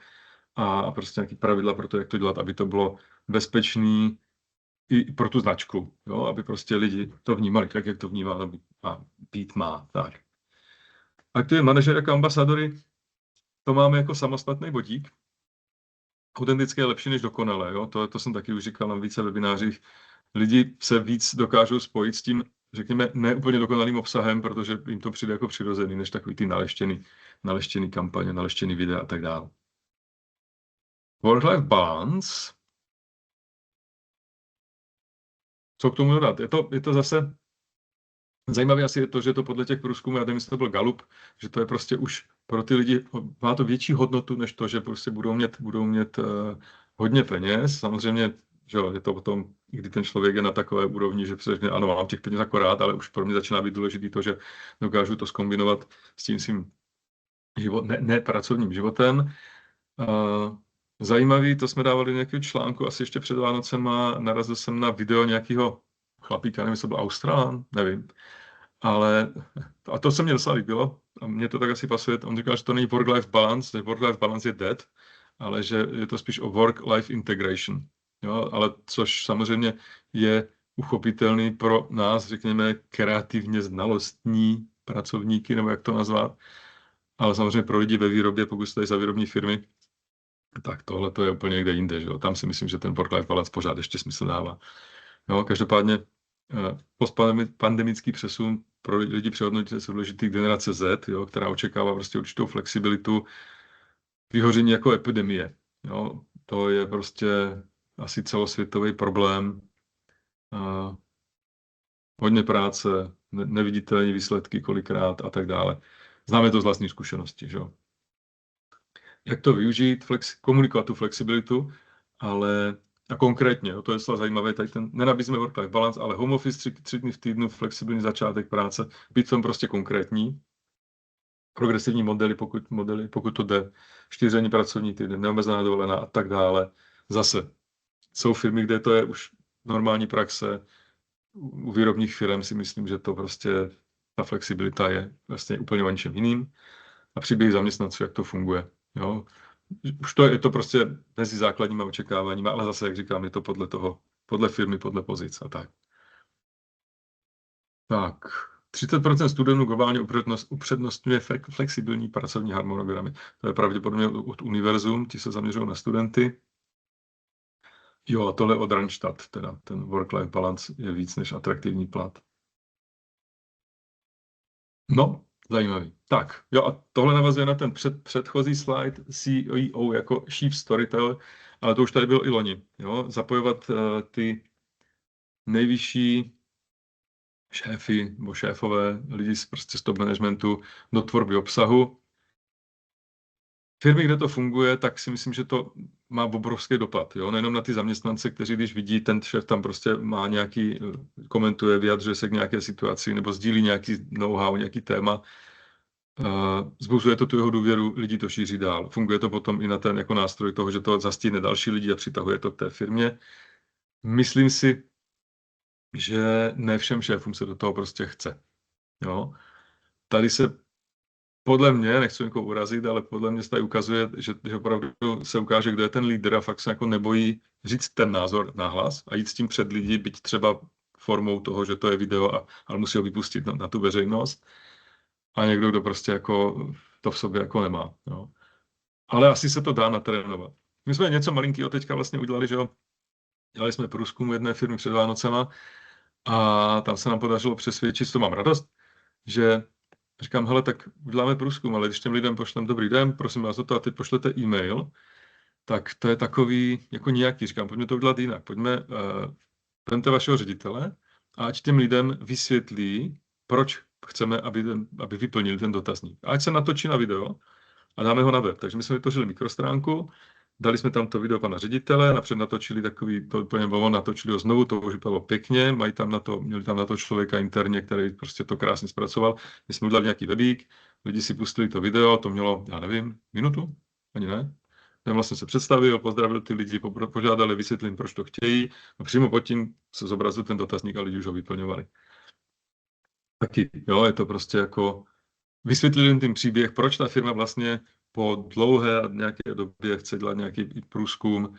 A prostě nějaký pravidla pro to, jak to dělat, aby to bylo bezpečný i pro tu značku, jo? Aby prostě lidi to vnímali tak, jak to vnímá a být má. Tak. Aktivní manažer jako ambasadory, to máme jako samostatný bodík. Autentické je lepší než dokonalé. Jo? To jsem taky už říkal na více webinářích. Lidi se víc dokážou spojit s tím, řekněme, ne úplně dokonalým obsahem, protože jim to přijde jako přirozený, než takový ty naleštěný kampaně, naleštěný videa a tak dále. Work-life balance. Co k tomu dodat? Je to zase zajímavé asi je to, že to podle těch průzkumů, já nevím, jestli to byl Gallup, že to je prostě už pro ty lidi, má to větší hodnotu, než to, že prostě budou mít hodně peněz. Samozřejmě, že jo, je to potom, kdy ten člověk je na takové úrovni, že přesně, ano, mám těch peněz akorát, ale už pro mě začíná být důležitý to, že dokážu to zkombinovat s tím svým pracovním životem. Zajímavý, to jsme dávali nějaký článku, asi ještě před Vánocema, narazil jsem na video nějakého chlapíka, nevím, jestli to byl Australán, nevím. Ale, a to se mně docela líbilo, a mně to tak asi pasuje, on říkal, že to není work-life balance, že work-life balance je dead, ale že je to spíš o work-life integration. Jo? Ale což samozřejmě je uchopitelný pro nás, řekněme, kreativně znalostní pracovníky, nebo jak to nazvat. Ale samozřejmě pro lidi ve výrobě, pokud jste za výrobní firmy, tak tohle to je úplně někde jinde. Že jo? Tam si myslím, že ten work-life balance pořád ještě smysl dává. Jo? Každopádně postpandemický přesun pro lidi přehodnotit se důležitý generace Z, jo, která očekává prostě určitou flexibilitu, vyhoření jako epidemie. Jo. To je prostě asi celosvětový problém. Hodně práce, neviditelné výsledky kolikrát a tak dále. Známe to z vlastní zkušenosti. Že? Jak to využít, komunikovat tu flexibilitu, ale a konkrétně, to je docela zajímavé, tady nenabízíme work-life balance, ale home office 3 dny v týdnu, flexibilní začátek práce, být v tom prostě konkrétní. Progresivní modely, pokud to jde, 4 pracovní týden, neomezená dovolená a tak dále. Zase jsou firmy, kde to je už normální praxe. U výrobních firm si myslím, že to prostě, ta flexibilita je vlastně úplně o něčem jiným. A příběh zaměstnanců, jak to funguje. Jo? Už je to prostě mezi základníma očekáváníma, ale zase, jak říkám, je to podle firmy, podle pozic a tak. Tak, 30% studentů globálně upřednostňuje flexibilní pracovní harmonogramy. To je pravděpodobně od univerzum, ti se zaměřují na studenty. Jo, a tohle od Randstad, teda ten work-life balance je víc než atraktivní plat. No, zajímavý. Tak, jo, a tohle navazuje na ten předchozí slide CEO jako chief storyteller, ale to už tady bylo i loni. Jo? Zapojovat ty nejvyšší šéfy nebo šéfové lidi prostě z top managementu do tvorby obsahu. Firmy, kde to funguje, tak si myslím, že to má obrovský dopad. Jo? Nejenom na ty zaměstnance, kteří když vidí, ten šéf tam prostě má nějaký, komentuje, vyjadřuje se k nějaké situaci nebo sdílí nějaký know-how, nějaký téma, zbuzuje to tu jeho důvěru, lidi to šíří dál. Funguje to potom i na ten jako nástroj toho, že to zastíne další lidi a přitahuje to k té firmě. Myslím si, že ne všem šéfům se do toho prostě chce. Jo? Tady se podle mě, nechci někoho urazit, ale podle mě se tady ukazuje, že opravdu se ukáže, kdo je ten lídr a fakt se jako nebojí říct ten názor nahlas a jít s tím před lidi, byť třeba formou toho, že to je video, ale musí ho vypustit na tu veřejnost. A někdo, kdo prostě jako to v sobě jako nemá. Jo. Ale asi se to dá natrénovat. My jsme něco malinkého teďka vlastně udělali, že jo. Dělali jsme průzkum jedné firmy před Vánocema a tam se nám podařilo přesvědčit, to mám radost, že říkám, hele, tak uděláme průzkum, ale když těm lidem pošlem dobrý den, prosím vás o to a teď pošlete e-mail, tak to je takový jako nějaký, říkám, pojďme to udělat jinak, vemte vašeho ředitele a ať těm lidem vysvětlí, proč chceme, aby vyplnili ten dotazník. A ať se natočí na video a dáme ho na web. Takže my jsme vytvořili mikrostránku, dali jsme tam to video pana ředitele, napřed natočili takový, to úplně natočili ho znovu, to už vypadalo pěkně, měli tam na to člověka interně, který prostě to krásně zpracoval. My jsme udělali nějaký webík, lidi si pustili to video, to mělo, já nevím, minutu? Ani ne? Ten vlastně se představil, pozdravil ty lidi, požádali, vysvětlím, proč to chtějí a přímo pod tím se zobrazil ten dotazník a lidi už ho vyplňovali. Taky, jo, je to prostě jako vysvětlili jim ten příběh, proč ta firma vlastně po dlouhé a nějaké době chce dělat nějaký průzkum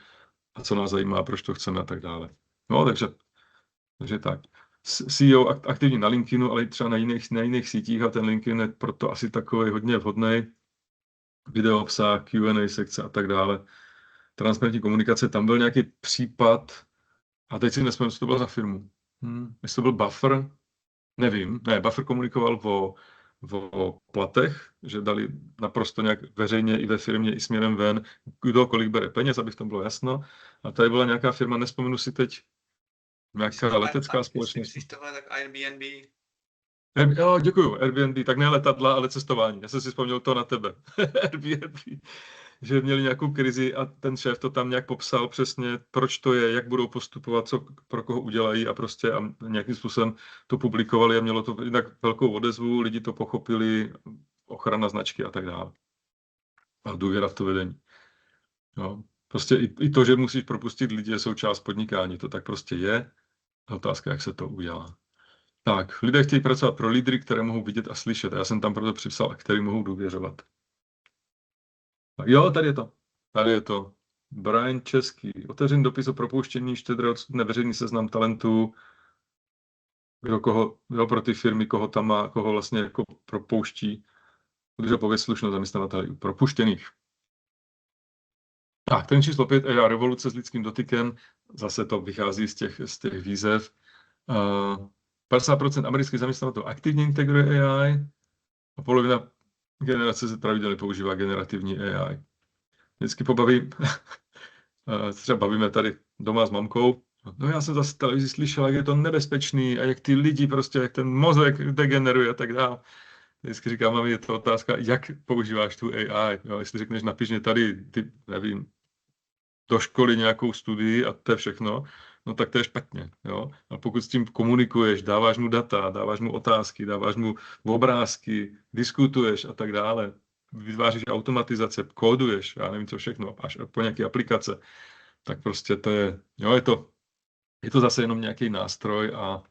a co nás zajímá, proč to chceme a tak dále. No, takže tak. CEO aktivní na LinkedInu, ale i třeba na jiných sítích a ten LinkedIn je proto asi takový hodně vhodný. Video obsah, Q&A sekce a tak dále. Transparentní komunikace, tam byl nějaký případ a teď si nespomínám, co to bylo za firmu. Jestli to byl Buffer, Nevím, ne, Buffer komunikoval o platech, že dali naprosto nějak veřejně i ve firmě, i směrem ven, kdo kolik bere peněz, aby v tom bylo jasno. A tady byla nějaká firma, nespomenu si teď, nějaká letecká společnost. Myslíš tohle, tak Airbnb. Jo, děkuju, Airbnb, tak ne letadla, ale cestování. Já jsem si vzpomněl to na tebe. Airbnb, že měli nějakou krizi a ten šéf to tam nějak popsal přesně, proč to je, jak budou postupovat, co pro koho udělají a prostě a nějakým způsobem to publikovali a mělo to jinak velkou odezvu, lidi to pochopili, ochrana značky a tak dále. A důvěra v to vedení. No, prostě i to, že musíš propustit lidi, je součást podnikání, to tak prostě je. Otázka, jak se to udělá. Tak, lidé chtějí pracovat pro lídry, které mohou vidět a slyšet. Já jsem tam proto připsal, který mohou důvěřovat. Tak jo, tady je to. Tady je to. Brian Český. Otevřený dopis o propouštění, štědré odsudne veřejný seznam talentů. Kdo koho, jo, pro ty firmy, koho tam má, koho vlastně jako propouští. Udržel pověst slušnost zaměstnavatelů propuštěných. Tak, ten číslo 5, AI revoluce s lidským dotykem. Zase to vychází z těch výzev. 50% amerických zaměstnavatelů aktivně integruje AI a polovina generace se pravidelně používá generativní AI. Vždycky pobavím, třeba bavíme tady doma s mamkou, no já jsem zase v televizi slyšel, jak je to nebezpečný a jak ty lidi prostě, jak ten mozek degeneruje a tak dále. Vždycky říkám, mami, je to otázka, jak používáš tu AI. Jo, jestli řekneš, napiš mě tady, ty, nevím, do školy nějakou studii a to je všechno, no tak to je špatně. Jo? A pokud s tím komunikuješ, dáváš mu data, dáváš mu otázky, dáváš mu obrázky, diskutuješ a tak dále, vytváříš automatizace, kóduješ, já nevím co všechno, až po nějaké aplikace, tak prostě to je, jo, je to zase jenom nějaký nástroj a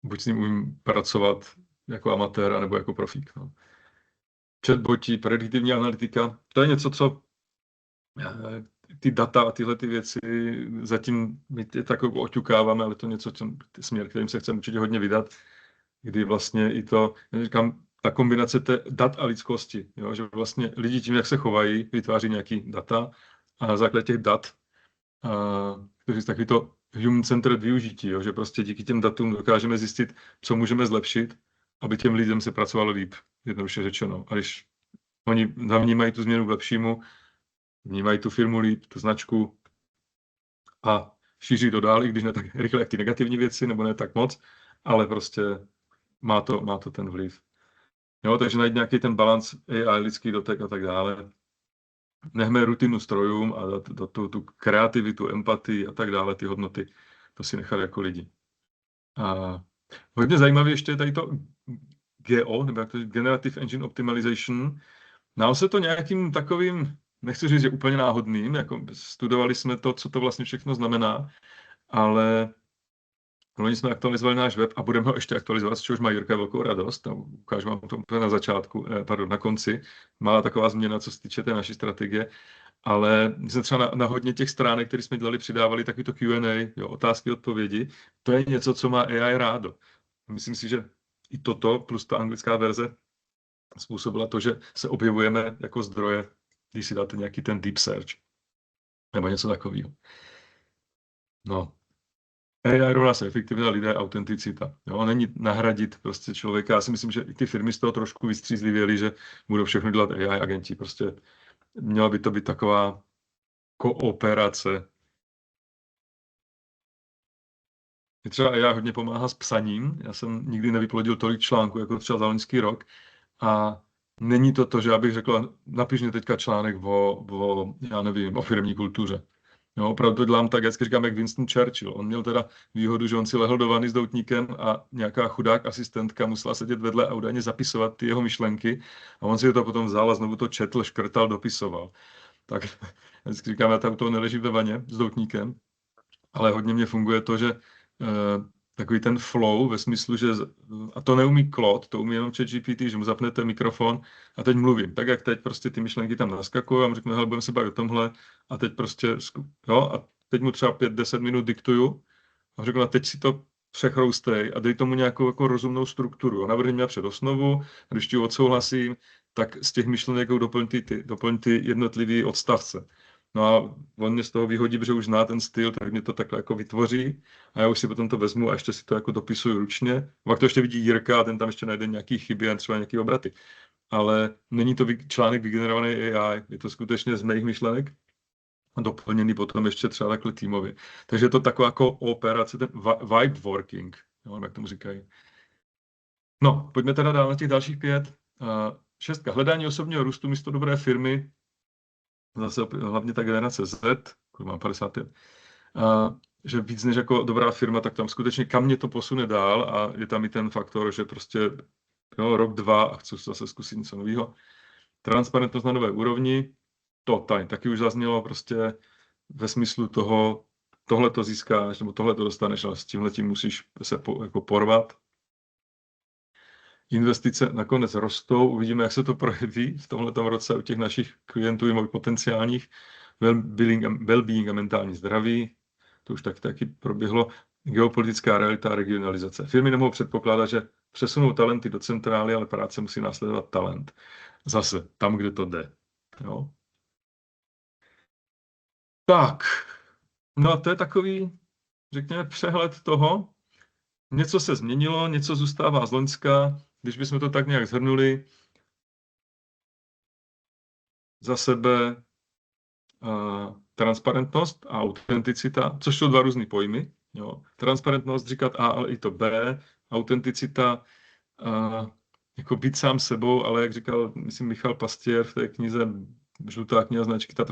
buď s ním umím pracovat jako amatér, nebo jako profík. No. Chatboti, prediktivní analytika, to je něco, co ty data a tyhle ty věci zatím my je tak oťukáváme, ale to je něco, směr, kterým se chceme určitě hodně vydat, kdy vlastně i to, já říkám, ta kombinace té dat a lidskosti, jo, že vlastně lidi tím, jak se chovají, vytváří nějaký data a na základě těch dat, kteří takový to human-centered využití, jo, že prostě díky těm datům dokážeme zjistit, co můžeme zlepšit, aby těm lidem se pracovalo líp, jednoduše řečeno. A když oni zavnímají tu změnu k lepšímu, vnímají tu firmu líp, tu značku a šíří to dál, i když ne tak rychle jak ty negativní věci, nebo ne tak moc, ale prostě má to ten vliv. Jo, takže najít nějaký ten balans AI, lidský dotek a tak dále. Nechme rutinu strojům a tu kreativitu, empatii a tak dále, ty hodnoty, to si nechat jako lidi. A hodně zajímavé ještě je tady to GO, nebo jak to je, Generative Engine Optimization. Nám se to nějakým takovým, nechci říct, že úplně náhodným, jako studovali jsme to, co to vlastně všechno znamená, ale loni jsme aktualizovali náš web a budeme ho ještě aktualizovat, z čehož má Jirka velkou radost. Ukážu vám to úplně na začátku, na konci. Malá taková změna, co se týče té naší strategie, ale my jsme třeba na hodně těch stránek, které jsme dělali, přidávali takový to Q&A, jo, otázky, odpovědi. To je něco, co má AI rádo. Myslím si, že i toto plus ta anglická verze způsobila to, že se objevujeme jako zdroje, když si dáte nějaký ten deep search nebo něco takového. No. AI rovná se efektivita, lidé, autenticita. Jo, není nahradit prostě člověka. Já si myslím, že i ty firmy z toho trošku vystřízlivěly, že budou všechno dělat AI agenti. Prostě měla by to být taková kooperace. Mě třeba AI hodně pomáhá s psaním. Já jsem nikdy nevyplodil tolik článků, jako třeba za loňský rok. A není to, že já bych řekl, napiš mě teďka článek já nevím, o firmní kultuře. Jo, opravdu to dělám tak, jak říkám, jak Winston Churchill. On měl teda výhodu, že on si lehl do vany s doutníkem a nějaká chudák asistentka musela sedět vedle a údajně zapisovat ty jeho myšlenky a on si to potom vzal a znovu to četl, škrtal, dopisoval. Tak vždycky říkám, já tam toho neležím ve vaně s doutníkem, ale hodně mě funguje to, že takový ten flow ve smyslu, že a to neumí Claude, to umí jenom ChatGPT, že mu zapnete mikrofon a teď mluvím. Tak jak teď prostě ty myšlenky tam naskakují a mu řeknu, hele, budeme se bavit o tomhle a teď prostě, jo, a teď mu třeba 5-10 minut diktuju a řeknu, a teď si to přechroustej a dej tomu nějakou jako rozumnou strukturu. Navrhni mě před osnovu, a když ti odsouhlasím, tak z těch myšlenek doplň ty jednotlivý odstavce. No a on mě z toho vyhodí, protože už zná ten styl, tak mě to takhle jako vytvoří a já už si potom to vezmu a ještě si to jako dopisuju ručně. A pak to ještě vidí Jirka a ten tam ještě najde nějaký chyby a třeba nějaký obraty. Ale není to článek vygenerovaný AI, je to skutečně z mých myšlenek a doplněný potom ještě třeba takhle týmově. Takže je to taková jako operace, ten vibe working, jo, jak tomu říkají. No, pojďme teda dál na těch dalších 5. 6. Hledání osobního růstu místo dobré firmy. Zase hlavně ta generace Z, kolik mám 55, že víc než jako dobrá firma, tak tam skutečně kam mě to posune dál a je tam i ten faktor, že prostě jo, rok, 2 a chci zase zkusit něco nového. Transparentnost na nové úrovni, to tady taky už zaznělo prostě ve smyslu toho, tohle to získáš, nebo tohle to dostaneš, ale s tímhletím musíš se jako porvat. Investice nakonec rostou, uvidíme, jak se to projeví v tomhletom roce u těch našich klientů i mojich potenciálních, well-being a mentální zdraví, to už taky proběhlo, geopolitická realita a regionalizace. Firmy nemohou předpokládat, že přesunou talenty do centrály, ale práce musí následovat talent. Zase tam, kde to jde. Jo? Tak, no a to je takový, řekněme, přehled toho. Něco se změnilo, něco zůstává z loňska. Když bychom to tak nějak shrnuli, za sebe transparentnost a autenticita, což jsou 2 různý pojmy. Jo. Transparentnost říkat A, ale i to B. Autenticita, jako být sám sebou, ale jak říkal, myslím, Michal Pastěr v té knize Žlutá kniha značky, ta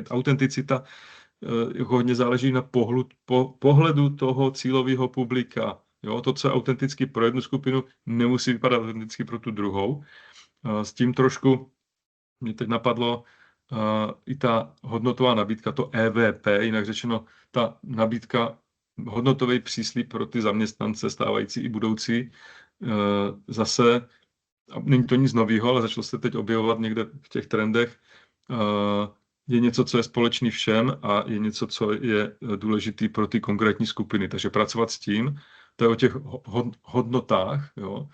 autenticita jako hodně záleží na pohledu toho cílového publika. Jo, to, co je autenticky pro jednu skupinu, nemusí vypadat autenticky pro tu druhou. S tím trošku mě teď napadlo i ta hodnotová nabídka, to EVP, jinak řečeno ta nabídka, hodnotový příslib pro ty zaměstnance stávající i budoucí. Zase, není to nic nového, ale začalo se teď objevovat někde v těch trendech, je něco, co je společný všem a je něco, co je důležitý pro ty konkrétní skupiny. Takže pracovat s tím, to je o těch hodnotách, jo?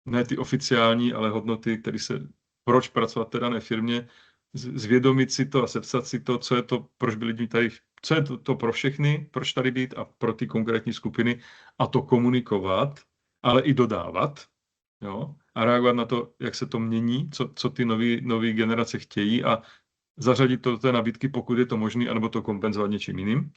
Ne ty oficiální, ale hodnoty, které se, proč pracovat v té dané firmě, zvědomit si to a sepsat si to, co je to, proč by lidi tady, co je to pro všechny, proč tady být a pro ty konkrétní skupiny a to komunikovat, ale i dodávat, jo? A reagovat na to, jak se to mění, co ty nové generace chtějí a zařadit to do té nabídky, pokud je to možné, anebo to kompenzovat něčím jiným.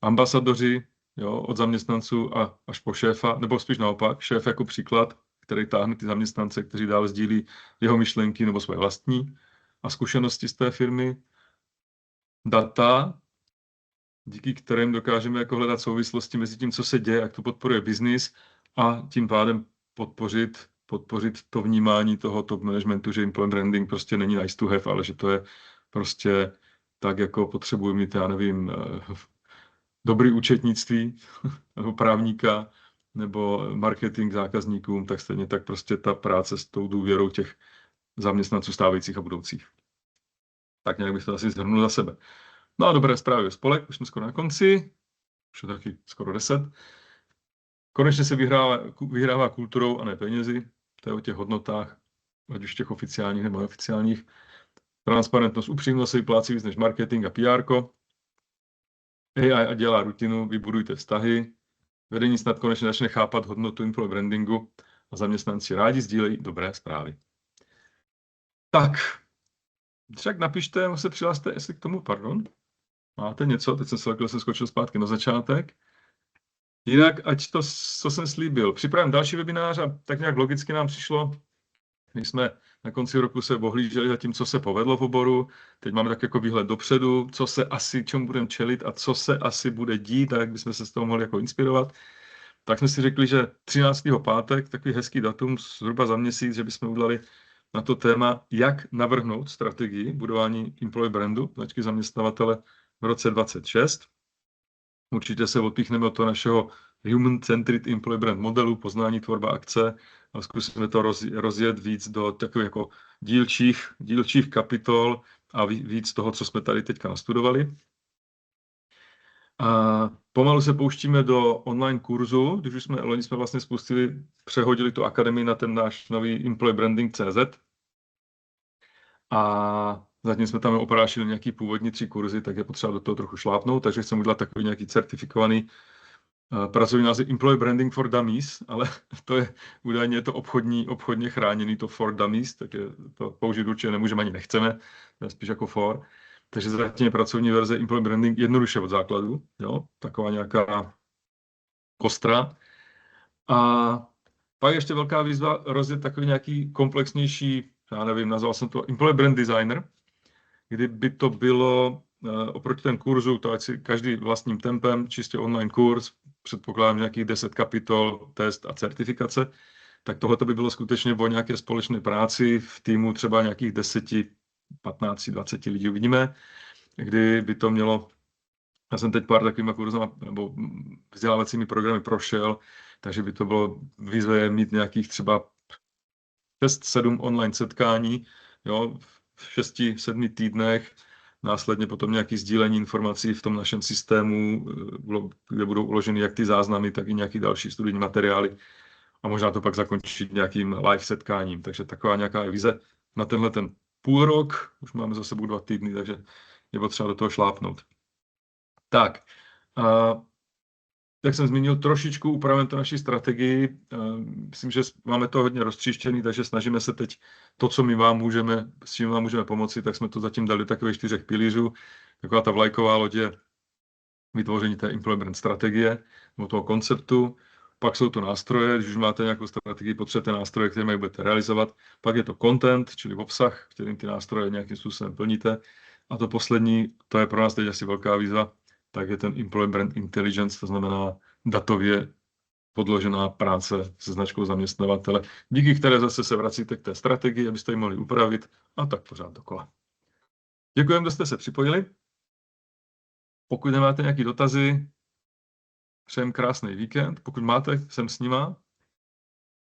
Ambasadoři, jo, od zaměstnanců až po šéfa, nebo spíš naopak, šéf jako příklad, který táhne ty zaměstnance, kteří dále sdílí jeho myšlenky nebo svoje vlastní a zkušenosti z té firmy. Data, díky kterým dokážeme jako hledat souvislosti mezi tím, co se děje, jak to podporuje biznis a tím pádem podpořit to vnímání toho top managementu, že employer branding prostě není nice to have, ale že to je prostě tak, jako potřebuji mít, já nevím, dobrý účetnictví nebo právníka nebo marketing zákazníkům, tak stejně tak prostě ta práce s tou důvěrou těch zaměstnanců stávajících a budoucích. Tak nějak bych to asi shrnul za sebe. No a dobré zprávy spolek, už jsme skoro na konci, už je taky skoro 10. Konečně se vyhrává kulturou a ne penězi, to je o těch hodnotách, ať už těch oficiálních nebo neoficiálních. Transparentnost, upřímnost se vyplácí víc než marketing a PR-ko. AI a dělá rutinu, vybudujte vztahy. Vedení snad konečně začne chápat hodnotu employer brandingu a zaměstnanci rádi sdílejí dobré zprávy. Tak, však napište, se přihlaste, jestli k tomu, pardon. Máte něco, teď jsem skočil zpátky na začátek. Jinak, ať to, co jsem slíbil, připravím další webinář a tak nějak logicky nám přišlo, když jsme na konci roku se ohlíželi za tím, co se povedlo v oboru, teď máme tak jako výhled dopředu, co se asi, čemu budeme čelit a co se asi bude dít a jak bychom se z toho mohli jako inspirovat. Tak jsme si řekli, že 13. pátek, takový hezký datum, zhruba za měsíc, že bychom udělali na to téma, jak navrhnout strategii budování employee brandu, značky zaměstnavatele v roce 2026. Určitě se odpíchneme od toho našeho human-centered employee brand modelu, poznání, tvorba, akce a zkusíme to rozjet víc do takových jako dílčích kapitol a víc toho, co jsme tady teďka nastudovali. A pomalu se pouštíme do online kurzu, když už loni jsme vlastně přehodili tu akademii na ten náš nový employee branding CZ. a zatím jsme tam oprášili nějaký původní 3 kurzy, tak je potřeba do toho trochu šlápnout, takže chceme udělat takový nějaký certifikovaný pracovní název Employee Branding for Dummies, ale to je údajně je to obchodně chráněný, to for dummies, tak je to použít určitě nemůžeme ani nechceme, to je spíš jako for. Takže zatím je pracovní verze Employee Branding jednoduše od základu, jo, taková nějaká kostra. A pak ještě velká výzva rozjet takový nějaký komplexnější, já nevím, nazval jsem to Employee Brand Designer, kdyby to bylo oproti ten kurzu, to ať si každý vlastním tempem, čistě online kurz, předpokládám nějakých 10 kapitol, test a certifikace, tak tohle by bylo skutečně o nějaké společné práci v týmu třeba nějakých 10, 15, 20 lidí, uvidíme, kdy by to mělo, já jsem teď pár takovýma kurzama nebo vzdělávacími programy prošel, takže by to bylo výzvě mít nějakých třeba 6-7 online setkání, jo, v 6-7 týdnech, následně potom nějaké sdílení informací v tom našem systému, kde budou uloženy jak ty záznamy, tak i nějaké další studijní materiály a možná to pak zakončit nějakým live setkáním. Takže taková nějaká vize na tenhle ten půl rok, už máme za sebou 2 týdny, takže je potřeba do toho šlápnout. Tak, jak jsem zmínil, trošičku upravujeme to naši strategii. Myslím, že máme to hodně roztříštěný, takže snažíme se teď to, co my vám můžeme, s čím vám můžeme pomoci, tak jsme to zatím dali do takových 4 pilířů. Taková ta vlajková loď je vytvoření té employee brand strategie, nebo toho konceptu. Pak jsou to nástroje, když už máte nějakou strategii, potřebujete nástroje, které budete realizovat. Pak je to content, čili obsah, kterým ty nástroje nějakým způsobem plníte. A to poslední, to je pro nás teď asi velká výzva, tak je ten Employee Brand Intelligence, to znamená datově podložená práce se značkou zaměstnavatele, díky které zase se vracíte k té strategii, abyste ji mohli upravit a tak pořád dokola. Děkujeme, že jste se připojili. Pokud nemáte nějaké dotazy, přejem krásný víkend. Pokud máte, jsem s nima.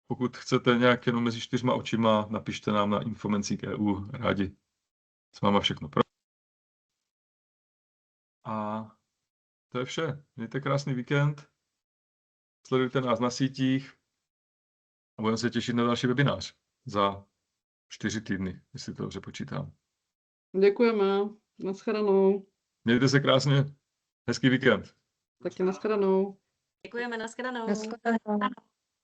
Pokud chcete nějak jenom mezi 4 očima, napište nám na Infomencík.eu. Rádi s váma všechno pro. A to je vše. Mějte krásný víkend. Sledujte nás na sítích a budeme se těšit na další webinář za 4 týdny, jestli to dobře počítám. Děkujeme. Naschledanou. Mějte se krásně. Hezký víkend. Taky naschledanou. Děkujeme, nashledanou. Naschledanou.